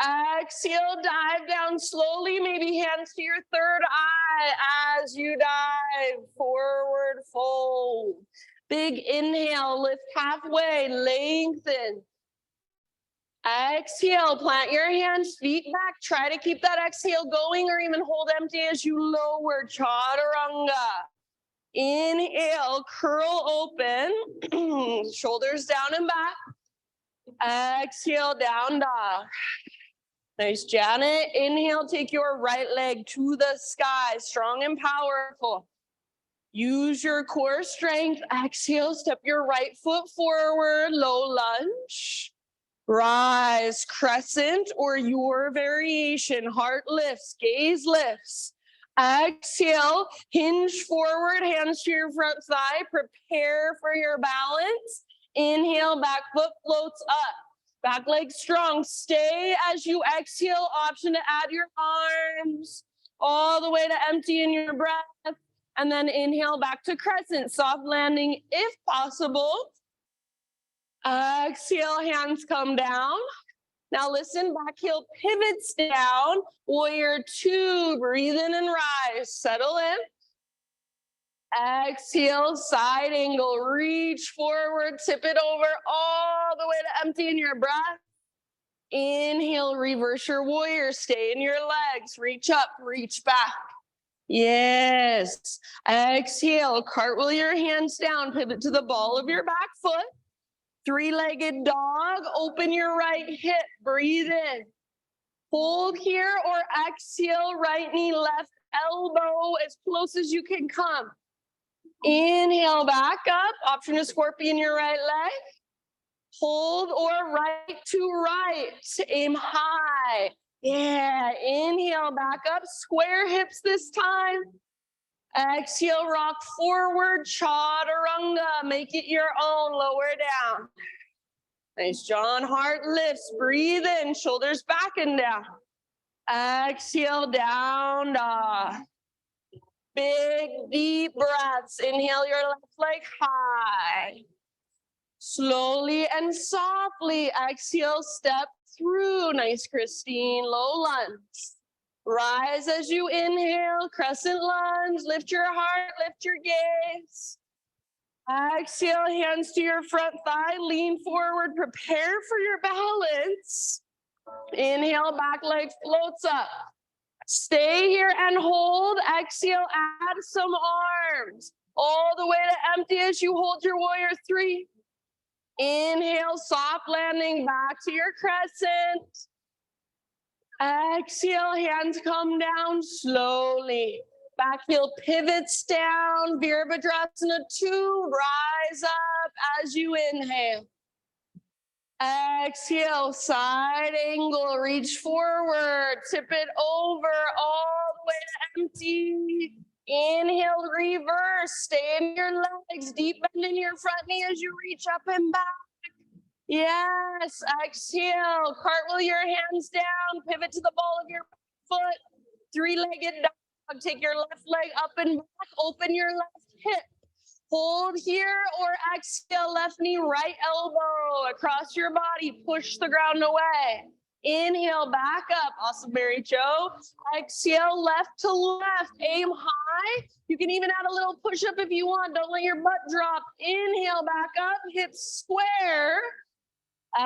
Exhale, dive down slowly, maybe hands to your third eye as you dive, forward fold. Big inhale, lift halfway, lengthen. Exhale, plant your hands, feet back. Try to keep that exhale going or even hold empty as you lower, chaturanga. Inhale, curl open, shoulders down and back. Exhale, down dog. Nice, Janet. Inhale, take your right leg to the sky, strong and powerful. Use your core strength. Exhale, step your right foot forward, low lunge. Rise, crescent, or your variation. Heart lifts, gaze lifts. Exhale, hinge forward, hands to your front thigh. Prepare for your balance. Inhale, back foot floats up. Back leg strong. Stay as you exhale. Option to add your arms all the way to empty in your breath. And then inhale back to crescent. Soft landing if possible. Exhale, hands come down. Now listen, back heel pivots down. Warrior two, breathe in and rise. Settle in. Exhale, side angle, reach forward, tip it over all the way to empty in your breath. Inhale, reverse your warrior, stay in your legs, reach up, reach back. Yes. Exhale, cartwheel your hands down, pivot to the ball of your back foot. Three-legged dog, open your right hip, breathe in. Hold here or exhale, right knee, left elbow as close as you can come. Inhale, back up, option to scorpion your right leg. Hold or right to right, aim high. Yeah, inhale, back up, square hips this time. Exhale, rock forward, chaturanga, make it your own, lower down. Nice, John, heart lifts, breathe in, shoulders back and down. Exhale, down dog. Big, deep breaths. Inhale your left leg high. Slowly and softly, exhale, step through. Nice, Christine, low lunge. Rise as you inhale, crescent lunge, lift your heart, lift your gaze. Exhale, hands to your front thigh, lean forward, prepare for your balance. Inhale, back leg floats up. Stay here and hold. Exhale, add some arms. All the way to empty as you hold your warrior three. Inhale, soft landing back to your crescent. Exhale, hands come down slowly. Back heel pivots down. Virabhadrasana 2, rise up as you inhale. Exhale, side angle, reach forward, tip it over all the way to empty. Inhale, reverse, stay in your legs, deep bend in your front knee as you reach up and back. Yes, exhale, cartwheel your hands down, pivot to the ball of your foot, three-legged dog, take your left leg up and back, open your left hip. Hold here or exhale, left knee, right elbow across your body, push the ground away. Inhale, back up, awesome Mary Jo. Exhale, left to left, aim high. You can even add a little push up if you want, don't let your butt drop. Inhale, back up, hips square.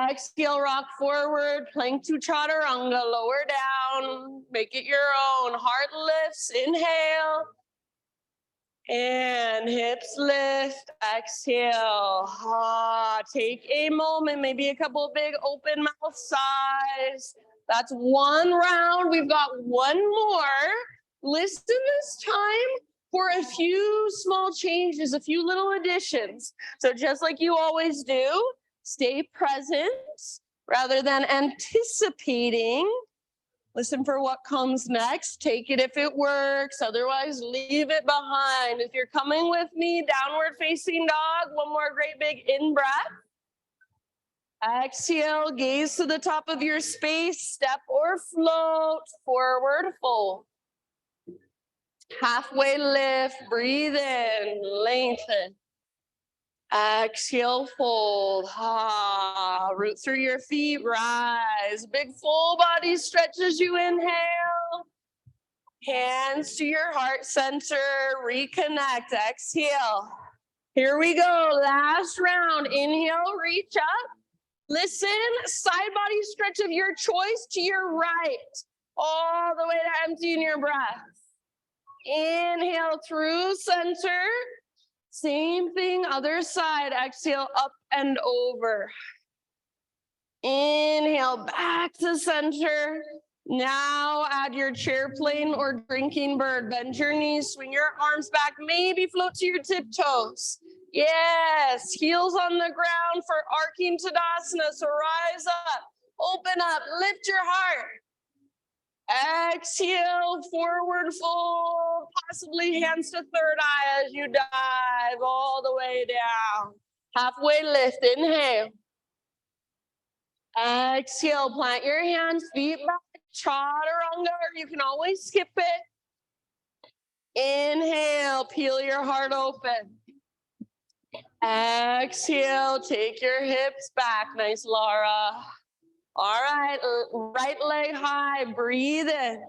Exhale, rock forward, plank to chaturanga, lower down, make it your own. Heart lifts, inhale. And hips lift, exhale. Take a moment, maybe a couple big open mouth sighs. That's one round. We've got one more. Listen this time for a few small changes, a few little additions. So just like you always do, stay present rather than anticipating. Listen for what comes next. Take it if it works. Otherwise, leave it behind. If you're coming with me, downward facing dog. One more great big in breath. Exhale, gaze to the top of your space. Step or float. Forward fold. Halfway lift. Breathe in. Lengthen. Exhale, fold. Root through your feet, rise. Big full body stretch as you inhale. Hands to your heart center, reconnect, exhale. Here we go, last round. Inhale, reach up. Listen, side body stretch of your choice to your right. All the way to emptying your breath. Inhale through center. Same thing, other side. Exhale, up and over. Inhale, back to center. Now add your chair plane or drinking bird. Bend your knees, swing your arms back, maybe float to your tiptoes. Yes, heels on the ground for arcing Tadasana. So rise up, open up, lift your heart. Exhale, forward fold, possibly hands to third eye as you dive all the way down. Halfway lift, inhale. Exhale, plant your hands, feet back, chaturanga, or you can always skip it. Inhale, peel your heart open. Exhale, take your hips back. Nice, Laura. All right, right leg high, breathe in.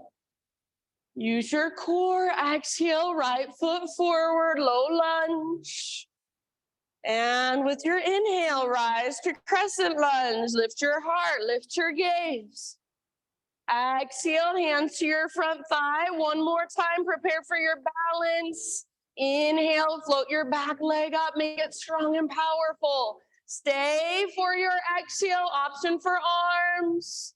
Use your core, exhale, right foot forward, low lunge. And with your inhale, rise to crescent lunge. Lift your heart, lift your gaze. Exhale, hands to your front thigh. One more time, prepare for your balance. Inhale, float your back leg up, make it strong and powerful. Stay for your exhale, option for arms.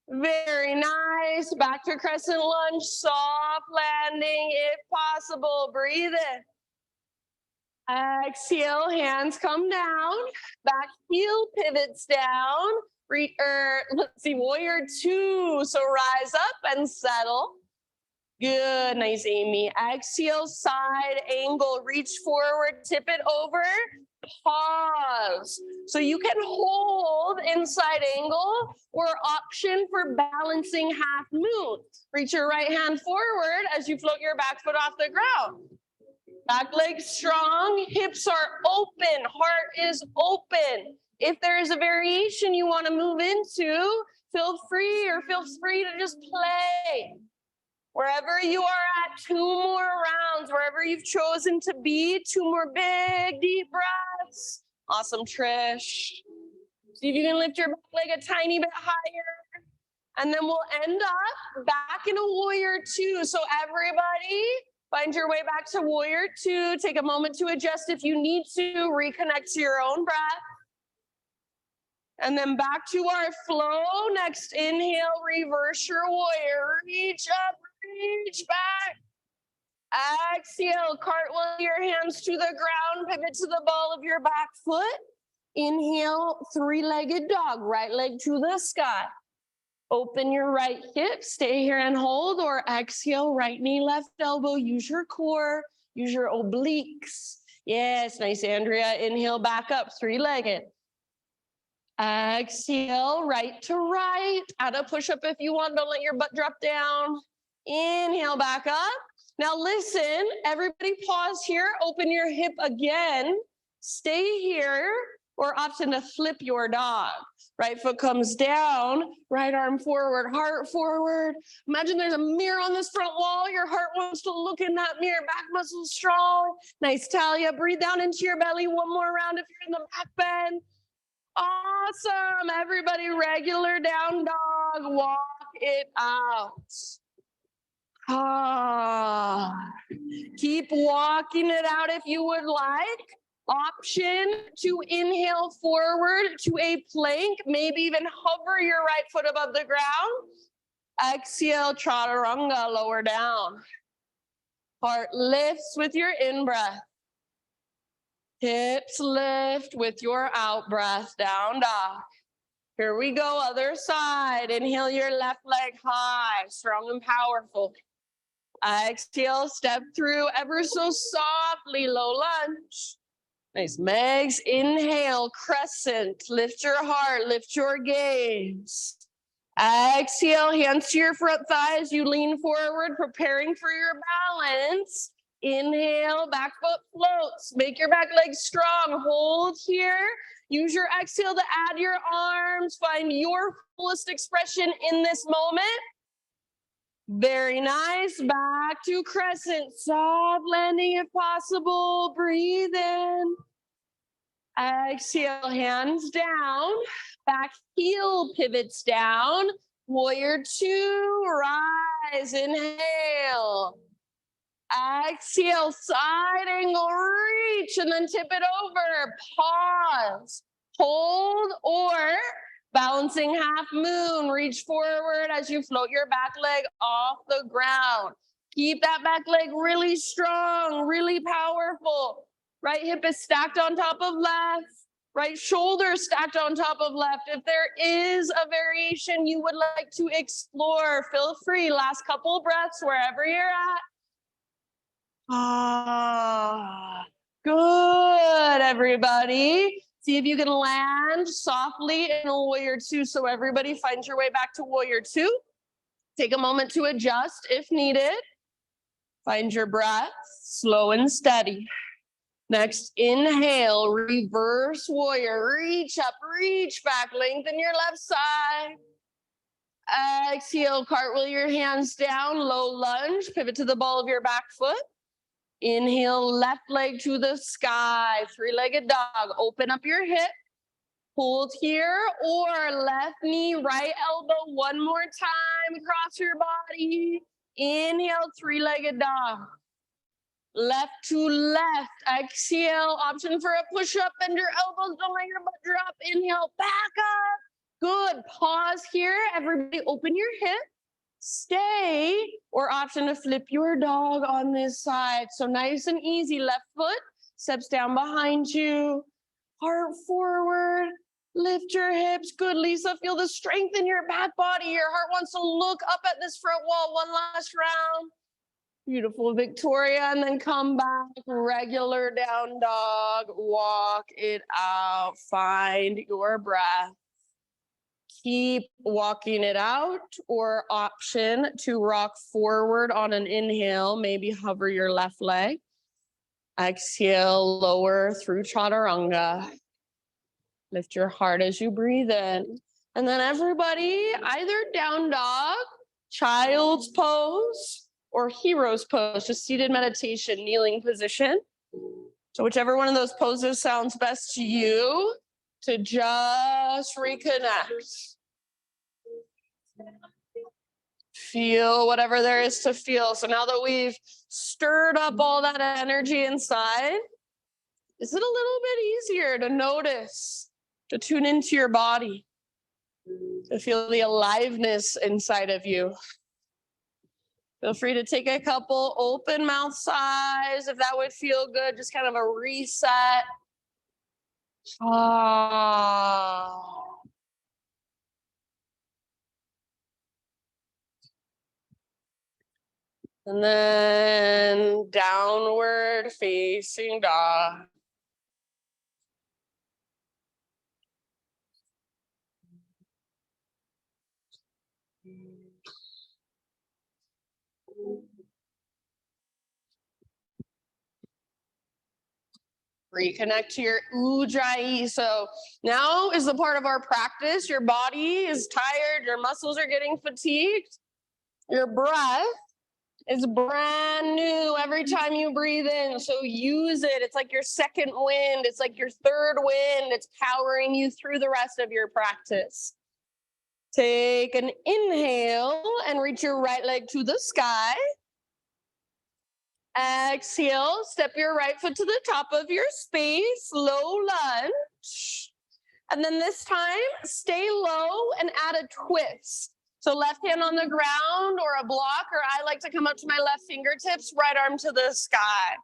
Very nice. Back to crescent lunge, soft landing if possible. Breathe in. Exhale, hands come down. Back heel pivots down. Let's see, warrior two. So rise up and settle. Good, nice, Amy. Exhale, side angle, reach forward, tip it over. Pause. So you can hold inside angle or option for balancing half moon. Reach your right hand forward as you float your back foot off the ground. Back leg strong, hips are open, heart is open. If there is a variation you want to move into, feel free to just play. Wherever you are at, 2 more rounds, wherever you've chosen to be, 2 more big, deep breaths. Awesome, Trish. See if you can lift your back leg a tiny bit higher. And then we'll end up back in a warrior two. So everybody find your way back to warrior two. Take a moment to adjust if you need to, reconnect to your own breath. And then back to our flow. Next inhale, reverse your warrior. Reach up, reach back. Exhale, cartwheel your hands to the ground, pivot to the ball of your back foot. Inhale, three-legged dog, right leg to the sky. Open your right hip, stay here and hold, or exhale, right knee, left elbow, use your core, use your obliques. Yes, nice, Andrea. Inhale, back up, three-legged. Exhale, right to right. Add a push-up if you want, don't let your butt drop down. Inhale, back up. Now listen, everybody pause here, open your hip again, stay here, or option to flip your dog. Right foot comes down, right arm forward, heart forward. Imagine there's a mirror on this front wall. Your heart wants to look in that mirror, back muscles strong. Nice, Talia, breathe down into your belly. One more round if you're in the back bend. Awesome, everybody, regular down dog, walk it out. Keep walking it out if you would like. Option to inhale forward to a plank, maybe even hover your right foot above the ground. Exhale, chaturanga, lower down. Heart lifts with your in-breath. Hips lift with your out-breath, down dog. Here we go, other side. Inhale your left leg high, strong and powerful. Exhale, step through ever so softly, low lunge. Nice, Megs. Inhale, crescent. Lift your heart, lift your gaze. Exhale, hands to your front thighs. You lean forward, preparing for your balance. Inhale, back foot floats. Make your back leg strong. Hold here. Use your exhale to add your arms. Find your fullest expression in this moment. Very nice. Back to crescent. Soft landing if possible. Breathe in. Exhale, hands down. Back heel pivots down. Warrior two, rise. Inhale. Exhale, side angle, reach, and then tip it over. Pause. Hold, or balancing half moon. Reach forward as you float your back leg off the ground. Keep that back leg really strong, really powerful. Right hip is stacked on top of left. Right shoulder stacked on top of left. If there is a variation you would like to explore, feel free. Last couple breaths wherever you're at. Good, everybody. See if you can land softly in a warrior two. So everybody find your way back to warrior two. Take a moment to adjust if needed. Find your breath, slow and steady. Next, inhale, reverse warrior. Reach up, reach back, lengthen your left side. Exhale, cartwheel your hands down, low lunge, pivot to the ball of your back foot. Inhale, left leg to the sky, three-legged dog. Open up your hip, hold here, or left knee, right elbow, one more time across your body. Inhale, three-legged dog. Left to left, exhale, option for a push-up, bend your elbows, don't let your butt drop. Inhale, back up. Good, pause here, everybody open your hip. Stay, or option to flip your dog on this side. So nice and easy, left foot steps down behind you, heart forward, lift your hips. Good, Lisa, feel the strength in your back body. Your heart wants to look up at this front wall. One last round. Beautiful, Victoria, and then come back, regular down dog, walk it out, find your breath. Keep walking it out, or option to rock forward on an inhale, maybe hover your left leg. Exhale, lower through chaturanga. Lift your heart as you breathe in. And then everybody, either down dog, child's pose, or hero's pose, just seated meditation, kneeling position. So whichever one of those poses sounds best to you, to just reconnect. Feel whatever there is to feel. So now that we've stirred up all that energy inside, is it a little bit easier to notice, to tune into your body, to feel the aliveness inside of you? Feel free to take a couple open mouth sighs if that would feel good, just kind of a reset. Ah. And then downward facing dog. Reconnect to your ujjayi. So now is the part of our practice. Your body is tired, your muscles are getting fatigued. Your breath is brand new every time you breathe in. So use it. It's like your second wind. It's like your third wind. It's powering you through the rest of your practice. Take an inhale and reach your right leg to the sky. Exhale, step your right foot to the top of your space, low lunge. And then this time, stay low and add a twist. So left hand on the ground or a block, or I like to come up to my left fingertips, right arm to the sky.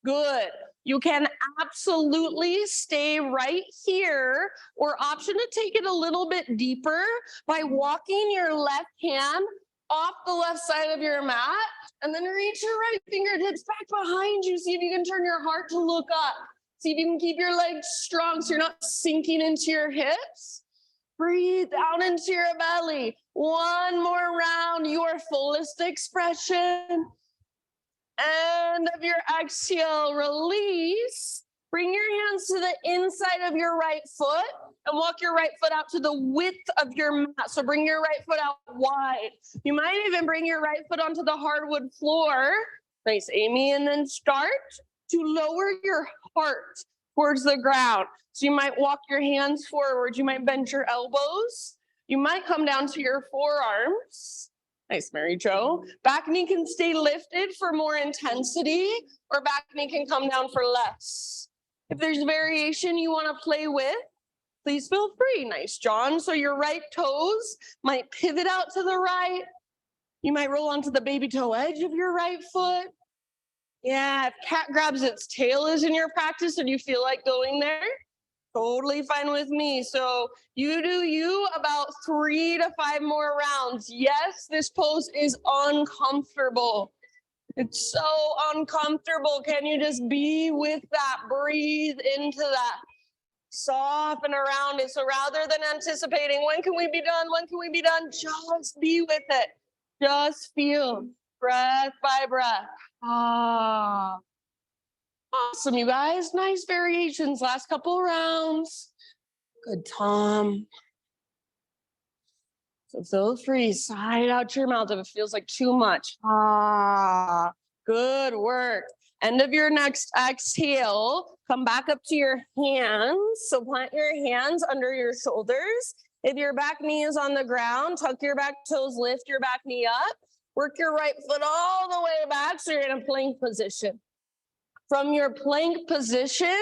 Good. You can absolutely stay right here, or option to take it a little bit deeper by walking your left hand off the left side of your mat, and then reach your right fingertips back behind you. See if you can turn your heart to look up. See if you can keep your legs strong so you're not sinking into your hips. Breathe down into your belly. One more round, your fullest expression. End of your exhale, release. Bring your hands to the inside of your right foot and walk your right foot out to the width of your mat. So bring your right foot out wide. You might even bring your right foot onto the hardwood floor. Nice, Amy. And then start to lower your heart towards the ground. So you might walk your hands forward. You might bend your elbows. You might come down to your forearms. Nice, Mary Jo. Back knee can stay lifted for more intensity, or back knee can come down for less. If there's variation you want to play with, please feel free. Nice, John. So your right toes might pivot out to the right. You might roll onto the baby toe edge of your right foot. Yeah, if cat grabs its tail is in your practice and you feel like going there, totally fine with me. So you do you about 3 to 5 more rounds. Yes, this pose is uncomfortable. It's so uncomfortable. Can you just be with that? Breathe into that. Soften around it. So rather than anticipating, when can we be done? When can we be done? Just be with it. Just feel breath by breath. Ah. Awesome, you guys. Nice variations. Last couple rounds. Good, Tom. So feel free, sigh it out your mouth if it feels like too much. Ah, good work. End of your next exhale, come back up to your hands. So plant your hands under your shoulders. If your back knee is on the ground, tuck your back toes, lift your back knee up. Work your right foot all the way back so you're in a plank position. From your plank position,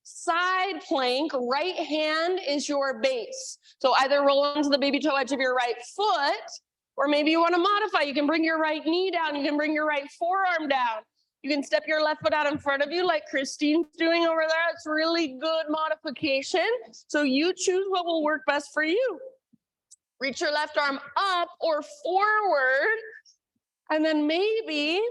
side plank, right hand is your base. So either roll onto the baby toe edge of your right foot, or maybe you want to modify. You can bring your right knee down. You can bring your right forearm down. You can step your left foot out in front of you like Christine's doing over there. It's really good modification. So you choose what will work best for you. Reach your left arm up or forward, and then maybe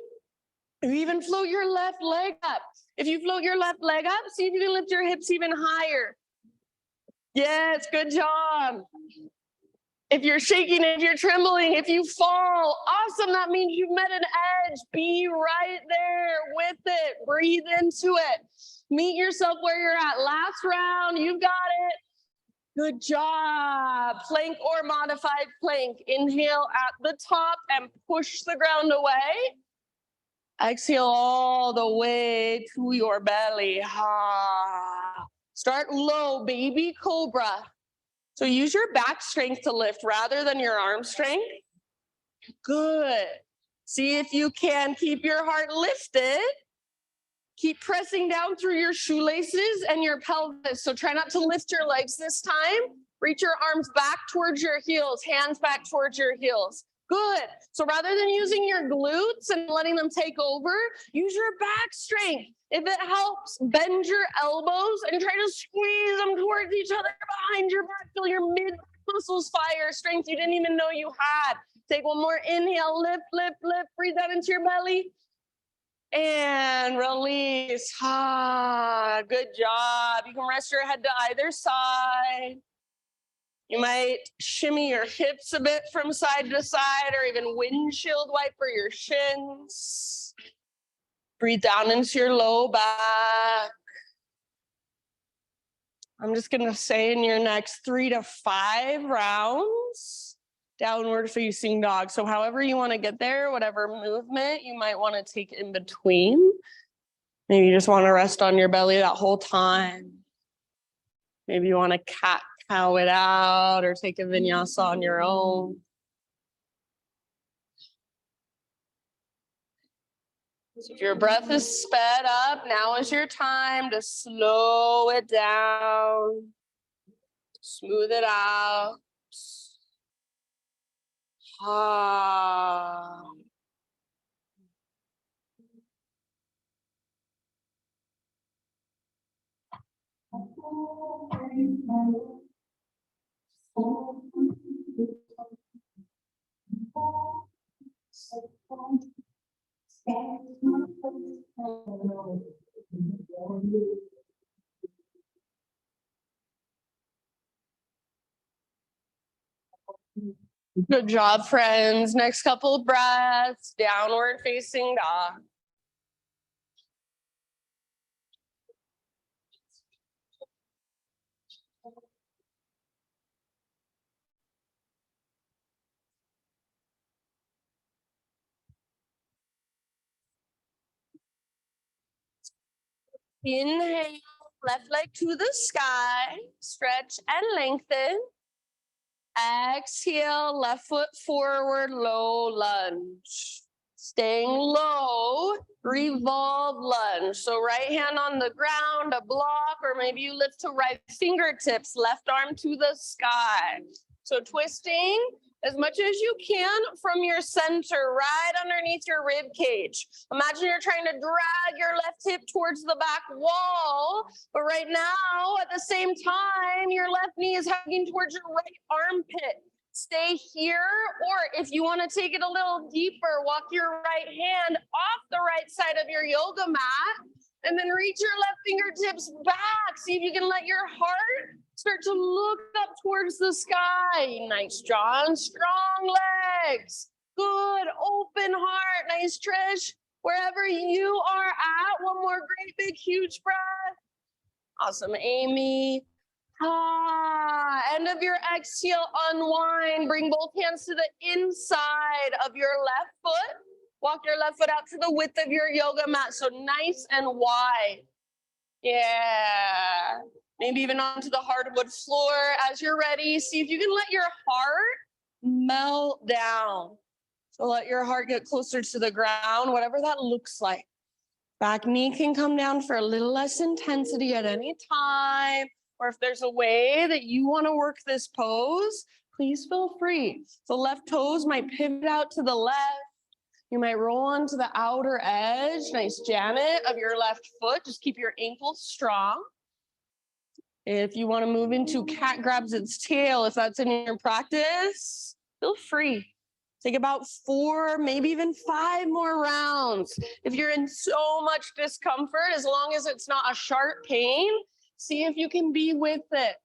you even float your left leg up. If you float your left leg up, see if you can lift your hips even higher. Yes, good job. If you're shaking, if you're trembling, if you fall, awesome. That means you've met an edge. Be right there with it. Breathe into it. Meet yourself where you're at. Last round, you got it. Good job. Plank or modified plank. Inhale at the top and push the ground away. Exhale all the way to your belly. Ha. Start low, baby cobra. So use your back strength to lift rather than your arm strength. Good. See if you can keep your heart lifted. Keep pressing down through your shoelaces and your pelvis. So try not to lift your legs this time. Reach your arms back towards your heels, hands back towards your heels. Good. So rather than using your glutes and letting them take over, use your back strength. If it helps, bend your elbows and try to squeeze them towards each other behind your back. Feel your mid muscles fire, strength you didn't even know you had. Take one more inhale, lift, lift, lift. Breathe that into your belly. And release. Good job. You can rest your head to either side. You might shimmy your hips a bit from side to side or even windshield wiper your shins. Breathe down into your low back. I'm just going to say in your next 3 to 5 rounds, downward facing dog. So however you want to get there, whatever movement you might want to take in between. Maybe you just want to rest on your belly that whole time. Maybe you want to cat-cow it out or take a vinyasa on your own. So if your breath is sped up, now is your time to slow it down. Smooth it out. Good job, friends. Next couple of breaths, downward facing dog. Inhale, left leg to the sky, stretch and lengthen. Exhale, left foot forward, low lunge. Staying low, revolve lunge. So right hand on the ground, a block, or maybe you lift to right fingertips, left arm to the sky. So twisting as much as you can from your center, right underneath your rib cage. Imagine you're trying to drag your left hip towards the back wall, but right now, at the same time, your left knee is hugging towards your right armpit. Stay here, or if you want to take it a little deeper, walk your right hand off the right side of your yoga mat, and then reach your left fingertips back. See if you can let your heart start to look up towards the sky. Nice, John. Strong legs. Good. Open heart. Nice, Trish. Wherever you are at, one more great big huge breath. Awesome, Amy. End of your exhale, unwind. Bring both hands to the inside of your left foot. Walk your left foot out to the width of your yoga mat. So nice and wide. Yeah. Maybe even onto the hardwood floor as you're ready. See if you can let your heart melt down. So let your heart get closer to the ground, whatever that looks like. Back knee can come down for a little less intensity at any time. Or if there's a way that you want to work this pose, please feel free. The left toes might pivot out to the left. You might roll onto the outer edge, nice Janet, of your left foot. Just keep your ankles strong. If you want to move into cat grabs its tail, if that's in your practice, feel free. Take about 4, maybe even 5 more rounds. If you're in so much discomfort, as long as it's not a sharp pain, see if you can be with it.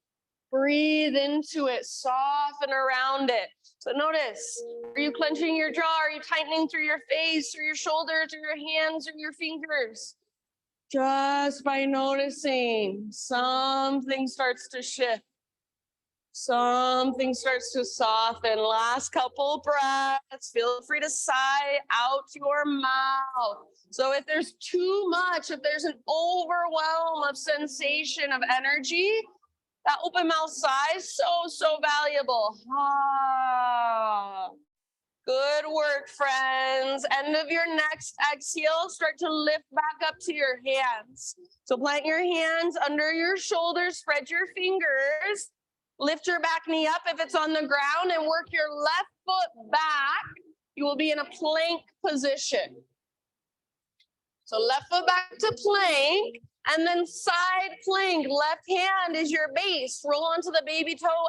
Breathe into it, soften around it. So notice, are you clenching your jaw? Are you tightening through your face, through your shoulders, through your hands, or your fingers? Just by noticing, something starts to shift. Something starts to soften. Last couple breaths. Feel free to sigh out your mouth. So if there's too much, if there's an overwhelm of sensation of energy, that open mouth sigh is so valuable. Good work, friends. End of your next exhale, start to lift back up to your hands. So plant your hands under your shoulders, spread your fingers, lift your back knee up if it's on the ground, and work your left foot back. You will be in a plank position. So left foot back to plank, and then side plank. Left hand is your base. Roll onto the baby toe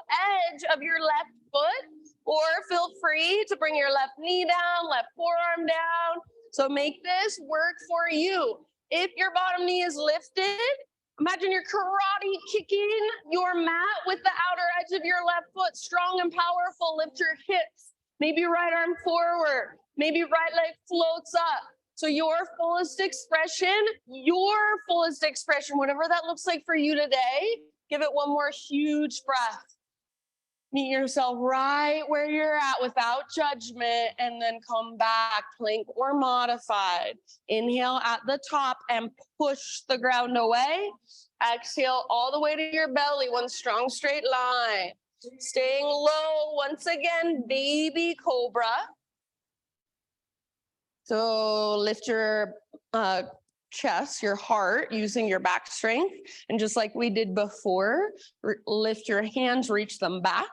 edge of your left foot, or feel free to bring your left knee down, left forearm down. So make this work for you. If your bottom knee is lifted, imagine you're karate kicking your mat with the outer edge of your left foot, strong and powerful. Lift your hips, maybe right arm forward, maybe right leg floats up. So your fullest expression, whatever that looks like for you today, give it one more huge breath. Meet yourself right where you're at without judgment, and then come back, plank or modified. Inhale at the top and push the ground away. Exhale all the way to your belly, one strong straight line. Staying low, once again, baby cobra. So lift your chest, your heart, using your back strength. And just like we did before, lift your hands, reach them back.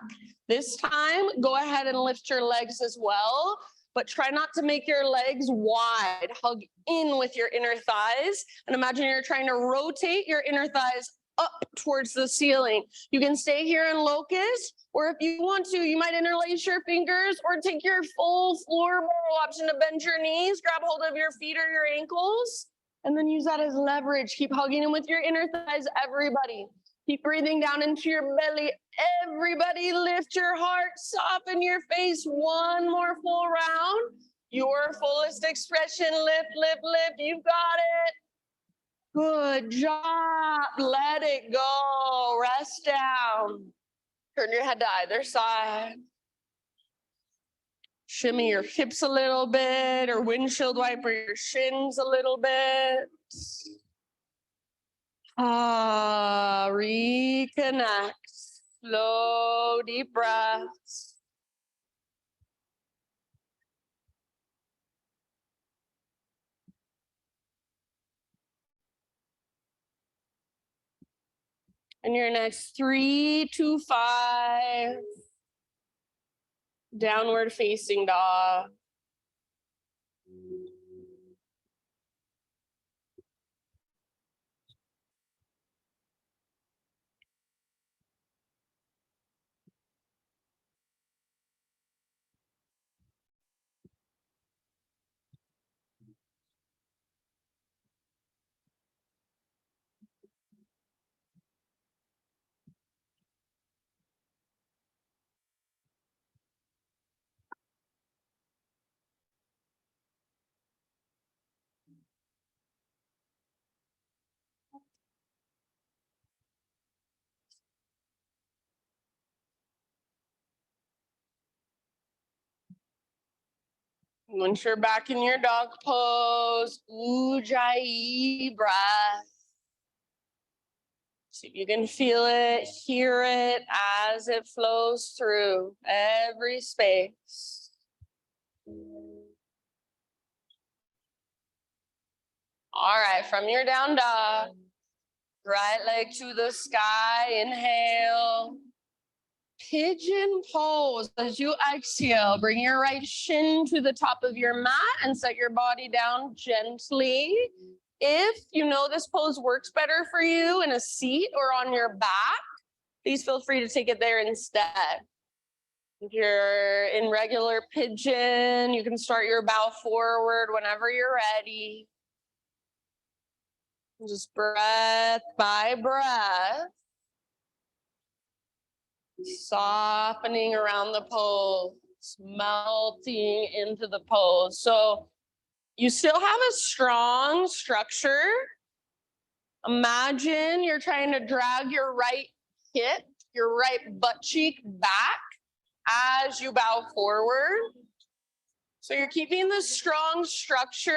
This time, go ahead and lift your legs as well, but try not to make your legs wide. Hug in with your inner thighs, and imagine you're trying to rotate your inner thighs up towards the ceiling. You can stay here in locust, or if you want to, you might interlace your fingers or take your full floor roll option to bend your knees, grab hold of your feet or your ankles, and then use that as leverage. Keep hugging in with your inner thighs, everybody. Keep breathing down into your belly. Everybody lift your heart, soften your face. One more full round. Your fullest expression, lift, lift, lift. You've got it. Good job. Let it go. Rest down. Turn your head to either side. Shimmy your hips a little bit, or windshield wiper your shins a little bit. Reconnect. Slow, deep breaths. And your next 3 to 5. Downward facing dog. Once you're back in your dog pose, Ujjayi breath. See if you can feel it, hear it as it flows through every space. All right, from your down dog, right leg to the sky, inhale. Pigeon pose. As you exhale, bring your right shin to the top of your mat and set your body down gently. If you know this pose works better for you in a seat or on your back, please feel free to take it there instead. If you're in regular pigeon, you can start your bow forward whenever you're ready. Just breath by breath. Softening around the pose, melting into the pose. So you still have a strong structure. Imagine you're trying to drag your right hip, your right butt cheek back as you bow forward. So you're keeping the strong structure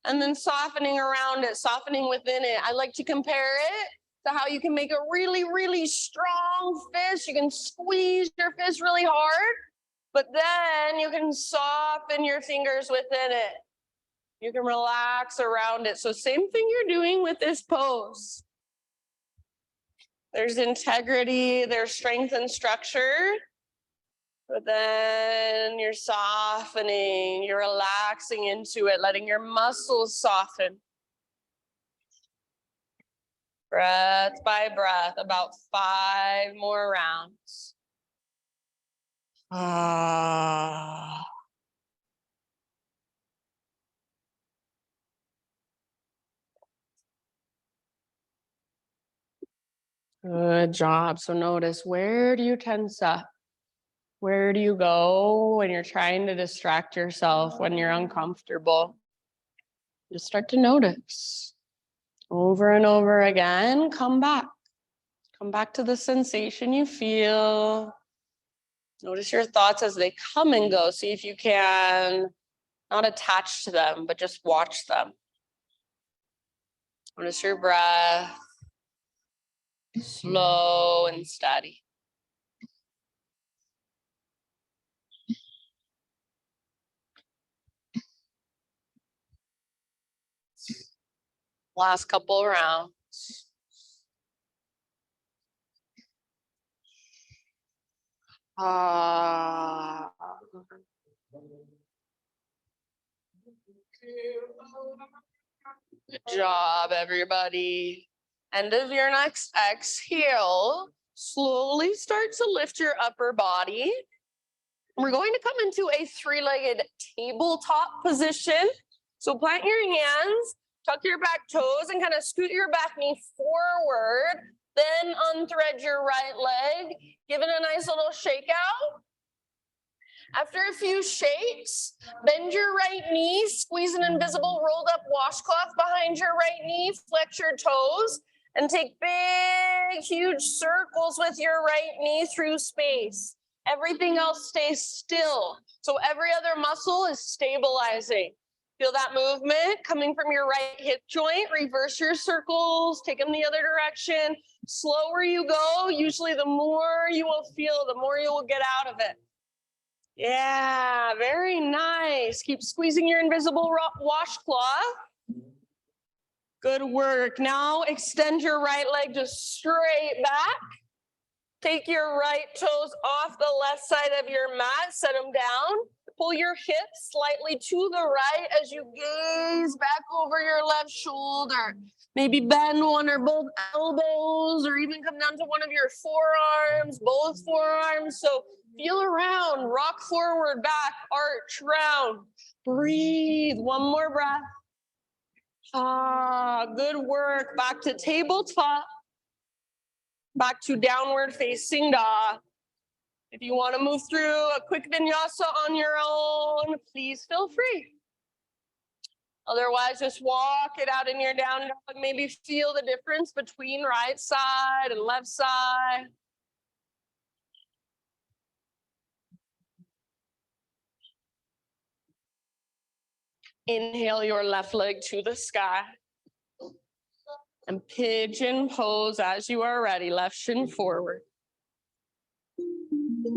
and then softening around it, softening within it. I like to compare it to how you can make a really, really strong fist. You can squeeze your fist really hard, But then you can soften your fingers within it. You can relax around it. So same thing you're doing with this pose. There's integrity, there's strength and structure. But then you're softening, you're relaxing into it, letting your muscles soften. Breath by breath, about 5 more rounds. Ah. Good job. So notice, where do you tense up? Where do you go when you're trying to distract yourself, when you're uncomfortable? Just start to notice. Over and over again, come back. Come back to the sensation you feel. Notice your thoughts as they come and go. See if you can not attach to them, but just watch them. Notice your breath. Slow and steady. Last couple rounds. Ah. Good job, everybody. End of your next exhale. Slowly start to lift your upper body. We're going to come into a 3-legged tabletop position. So plant your hands, tuck your back toes, and kind of scoot your back knee forward. Then unthread your right leg. Give it a nice little shake out. After a few shakes, bend your right knee, squeeze an invisible rolled up washcloth behind your right knee, flex your toes, and take big, huge circles with your right knee through space. Everything else stays still. So every other muscle is stabilizing. Feel that movement coming from your right hip joint. Reverse your circles, take them the other direction. Slower you go, usually the more you will feel, the more you will get out of it. Yeah, very nice. Keep squeezing your invisible washcloth. Good work. Now extend your right leg just straight back. Take your right toes off the left side of your mat. Set them down. Pull your hips slightly to the right as you gaze back over your left shoulder. Maybe bend one or both elbows, or even come down to one of your forearms, both forearms. So feel around, rock forward, back, arch, round. Breathe, one more breath. Ah, good work. Back to tabletop. Back to downward facing dog. If you want to move through a quick vinyasa on your own, please feel free. Otherwise, just walk it out in your down dog. Maybe feel the difference between right side and left side. Inhale your left leg to the sky. And pigeon pose as you are ready, left shin forward.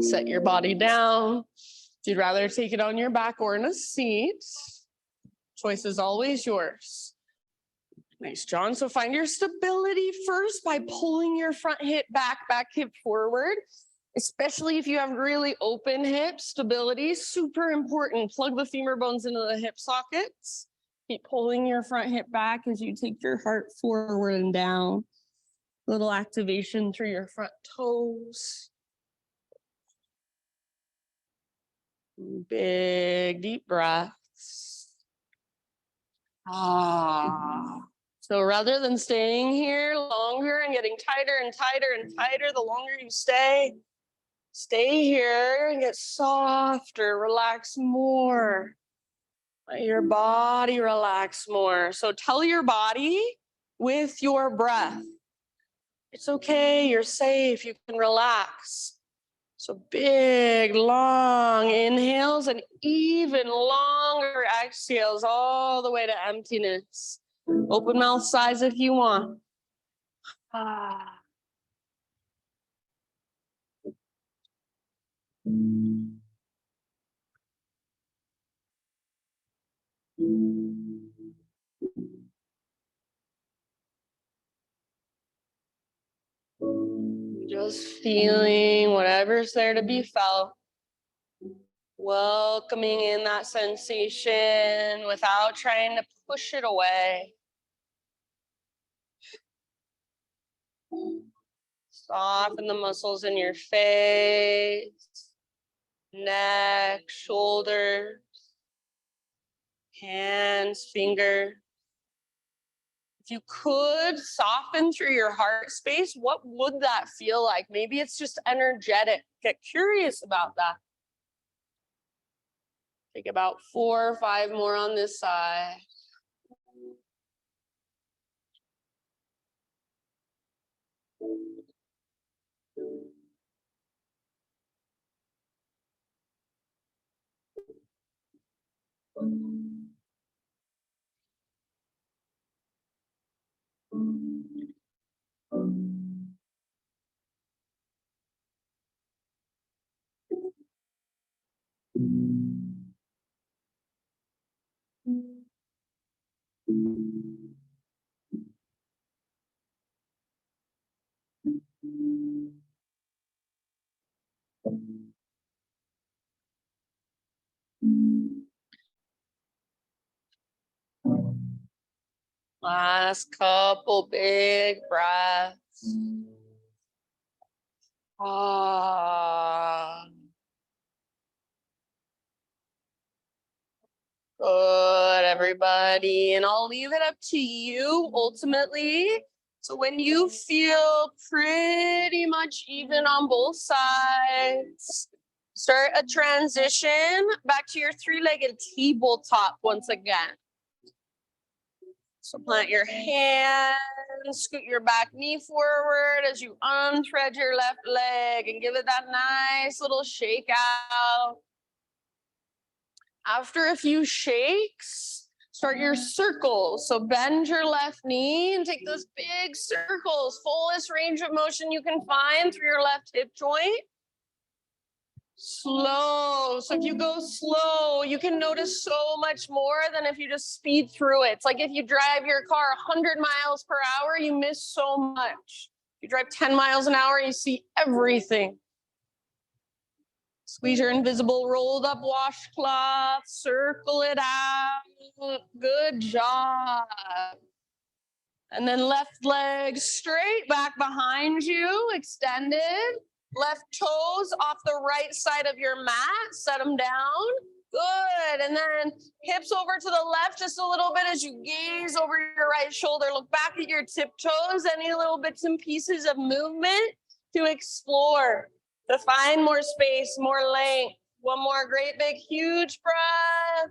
Set your body down. If you'd rather take it on your back or in a seat, choice is always yours. Nice, John. So find your stability first by pulling your front hip back hip forward. Especially if you have really open hips, stability is super important. Plug the femur bones into the hip sockets. Keep pulling your front hip back as you take your heart forward and down. Little activation through your front toes. Big, deep breaths. Ah. So rather than staying here longer and getting tighter and tighter and tighter, the longer you stay here and get softer, relax more. Let your body relax more. So tell your body with your breath, it's okay, you're safe, you can relax. So big, long inhales and even longer exhales all the way to emptiness. Open mouth size if you want. Ah. Just feeling whatever's there to be felt. Welcoming in that sensation without trying to push it away. Soften the muscles in your face, neck, shoulders, hands, fingers. If you could soften through your heart space, what would that feel like? Maybe it's just energetic. Get curious about that. Take about 4 or 5 more on this side. Last couple big breaths. Ah. Good, everybody. And I'll leave it up to you ultimately. So when you feel pretty much even on both sides, start a transition back to your 3-legged tabletop once again. So plant your hands, scoot your back knee forward as you unthread your left leg and give it that nice little shake out. After a few shakes, start your circles. So bend your left knee and take those big circles, fullest range of motion you can find through your left hip joint. Slow. So if you go slow, you can notice so much more than if you just speed through it. It's like if you drive your car 100 miles per hour, you miss so much. If you drive 10 miles an hour, you see everything. Squeeze your invisible rolled up washcloth, circle it out. Good job. And then left leg straight back behind you, extended. Left toes off the right side of your mat, set them down. Good. And then hips over to the left just a little bit as you gaze over your right shoulder. Look back at your tiptoes, any little bits and pieces of movement to explore, to find more space, more length. One more great big huge breath.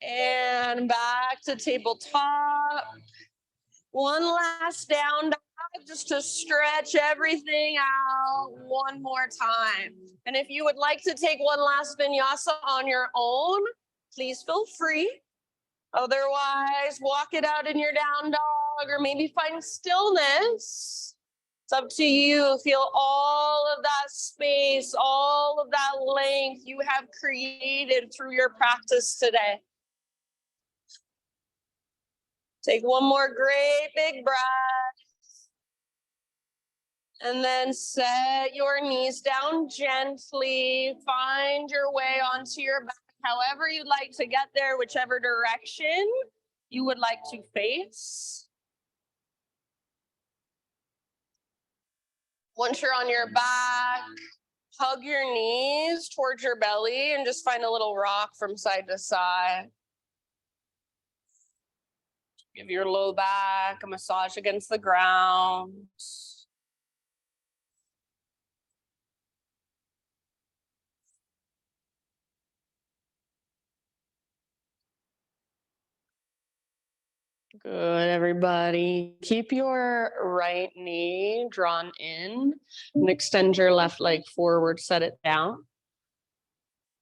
And back to tabletop. One last down dog just to stretch everything out one more time. And if you would like to take one last vinyasa on your own, please feel free. Otherwise, walk it out in your down dog or maybe find stillness. It's up to you. Feel all of that space, all of that length you have created through your practice today. Take one more great big breath. And then set your knees down gently. Find your way onto your back, however you'd like to get there, whichever direction you would like to face. Once you're on your back, hug your knees towards your belly and just find a little rock from side to side. Give your low back a massage against the ground. Good, everybody. Keep your right knee drawn in and extend your left leg forward, set it down.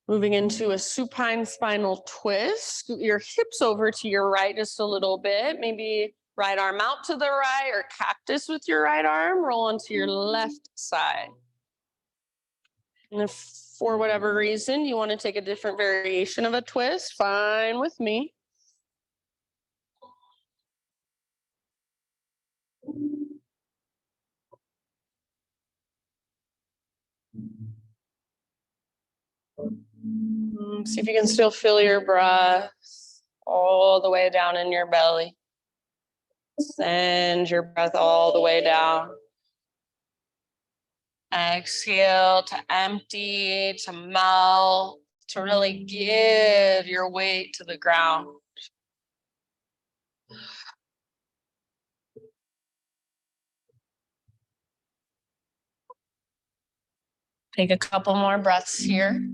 Moving into a supine spinal twist. Scoot your hips over to your right just a little bit. Maybe right arm out to the right or cactus with your right arm. Roll onto your left side. And if for whatever reason you want to take a different variation of a twist, fine with me. See if you can still feel your breath all the way down in your belly. Send your breath all the way down. Exhale to empty, to melt, to really give your weight to the ground. Take a couple more breaths here.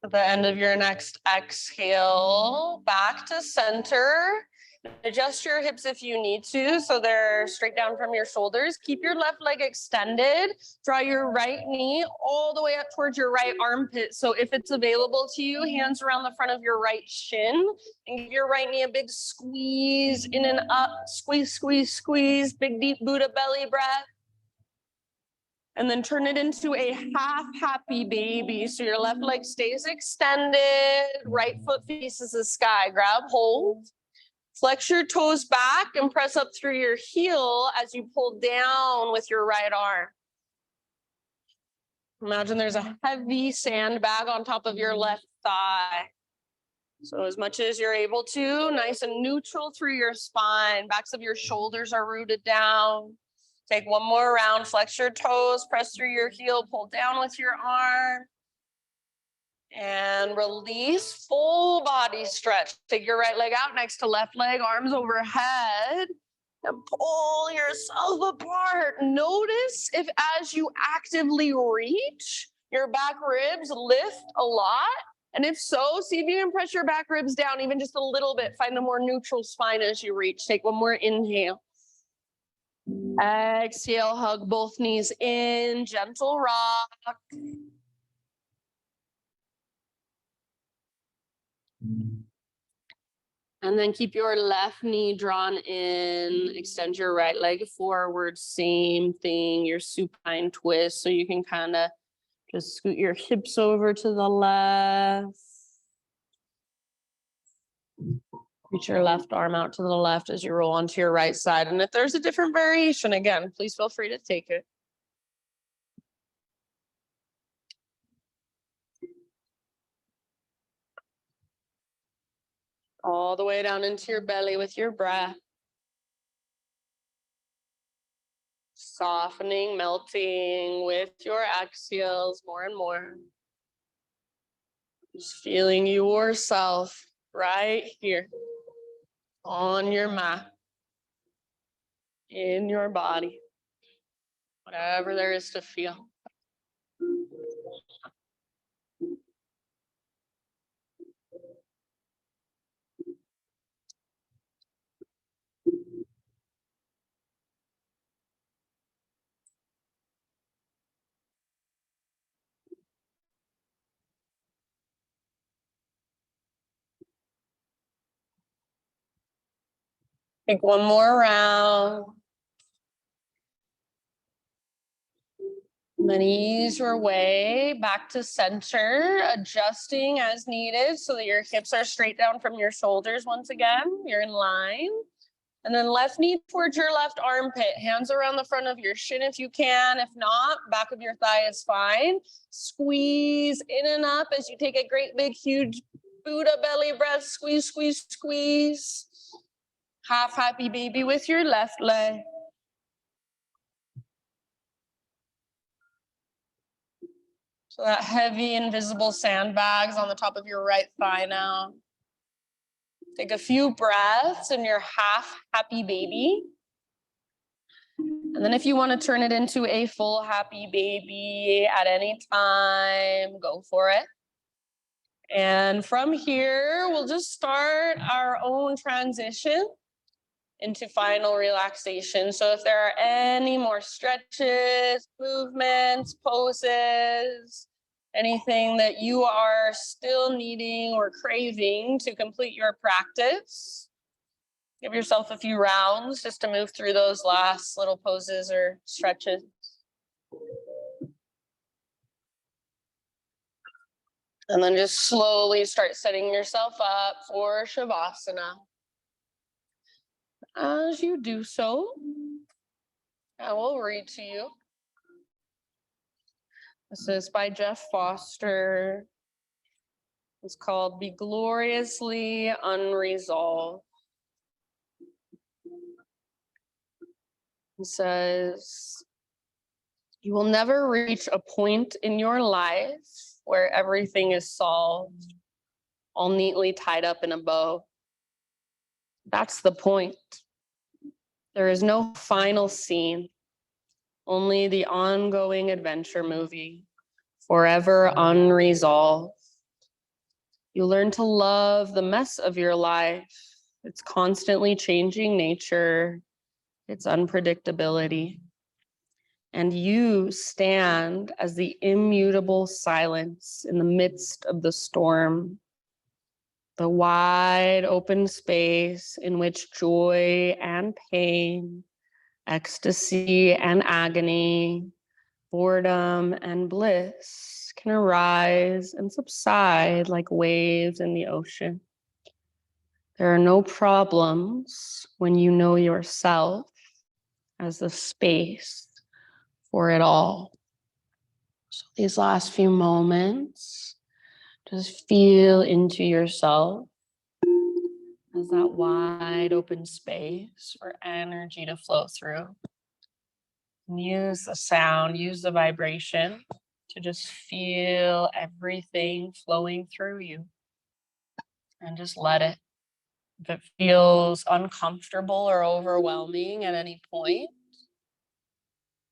At the end of your next exhale, back to center. Adjust your hips if you need to, so they're straight down from your shoulders. Keep your left leg extended. Draw your right knee all the way up towards your right armpit. So if it's available to you, hands around the front of your right shin, and give your right knee a big squeeze in and up. Squeeze, squeeze, squeeze. Big, deep Buddha belly breath. And then turn it into a half happy baby. So your left leg stays extended, right foot faces the sky. Grab hold. Flex your toes back and press up through your heel as you pull down with your right arm. Imagine there's a heavy sandbag on top of your left thigh. So as much as you're able to, nice and neutral through your spine. Backs of your shoulders are rooted down. Take one more round, flex your toes, press through your heel, pull down with your arm. And release, full body stretch. Take your right leg out next to left leg, arms overhead. And pull yourself apart. Notice if as you actively reach, your back ribs lift a lot. And if so, see if you can press your back ribs down even just a little bit. Find a more neutral spine as you reach. Take one more inhale. Exhale, hug both knees in, gentle rock. And then keep your left knee drawn in, extend your right leg forward, same thing, your supine twist. So you can kind of just scoot your hips over to the left. Reach your left arm out to the left as you roll onto your right side. And if there's a different variation, again, please feel free to take it. All the way down into your belly with your breath. Softening, melting with your exhales more and more. Just feeling yourself right here on your mat, in your body, whatever there is to feel. Take one more round. And then ease your way back to center, adjusting as needed so that your hips are straight down from your shoulders once again. You're in line. And then left knee towards your left armpit, hands around the front of your shin if you can. If not, back of your thigh is fine. Squeeze in and up as you take a great big huge Buddha belly breath. Squeeze, squeeze, squeeze. Half happy baby with your left leg. So that heavy invisible sandbags on the top of your right thigh now. Take a few breaths in your half happy baby. And then if you want to turn it into a full happy baby at any time, go for it. And from here, we'll just start our own transition into final relaxation. So if there are any more stretches, movements, poses, anything that you are still needing or craving to complete your practice, give yourself a few rounds just to move through those last little poses or stretches. And then just slowly start setting yourself up for Shavasana. As you do so, I will read to you. This is by Jeff Foster. It's called Be Gloriously Unresolved. It says, you will never reach a point in your life where everything is solved, all neatly tied up in a bow. That's the point. There is no final scene, only the ongoing adventure movie, forever unresolved. You learn to love the mess of your life, its constantly changing nature, its unpredictability. And you stand as the immutable silence in the midst of the storm, the wide open space in which joy and pain, ecstasy and agony, boredom and bliss can arise and subside like waves in the ocean. There are no problems when you know yourself as the space for it all. So these last few moments, just feel into yourself as that wide open space for energy to flow through. And use the sound, use the vibration to just feel everything flowing through you. And just let it. If it feels uncomfortable or overwhelming at any point,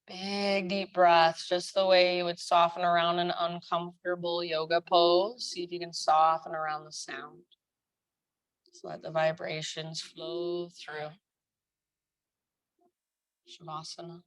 big deep breaths, just the way you would soften around an uncomfortable yoga pose. See if you can soften around the sound. Just let the vibrations flow through. Shavasana.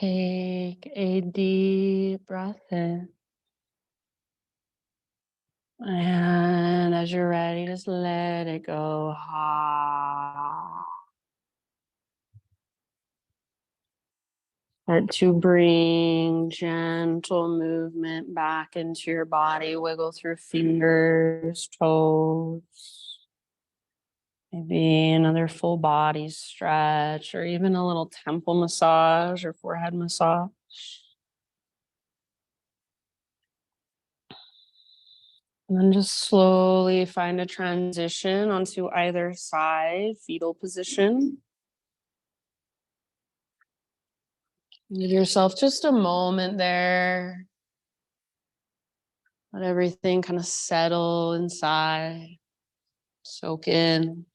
Take a deep breath in. And as you're ready, just let it go. Start to bring gentle movement back into your body. Wiggle through fingers, toes. Maybe another full body stretch or even a little temple massage or forehead massage. And then just slowly find a transition onto either side, fetal position. Give yourself just a moment there. Let everything kind of settle inside, soak in.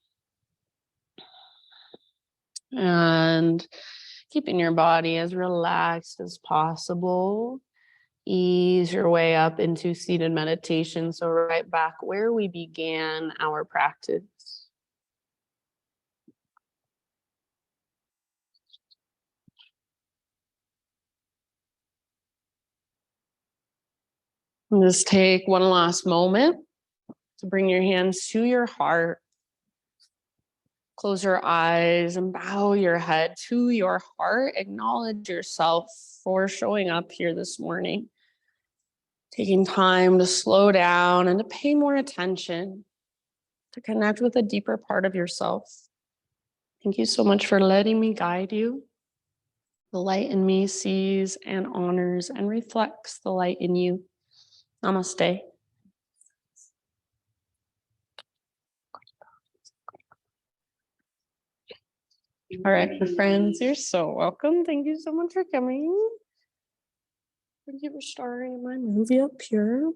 And keeping your body as relaxed as possible. Ease your way up into seated meditation. So right back where we began our practice. And just take one last moment to bring your hands to your heart. Close your eyes and bow your head to your heart. Acknowledge yourself for showing up here this morning. Taking time to slow down and to pay more attention, to connect with a deeper part of yourself. Thank you so much for letting me guide you. The light in me sees and honors and reflects the light in you. Namaste. All right, my friends, you're so welcome. Thank you so much for coming. Thank you for starring in my movie up here.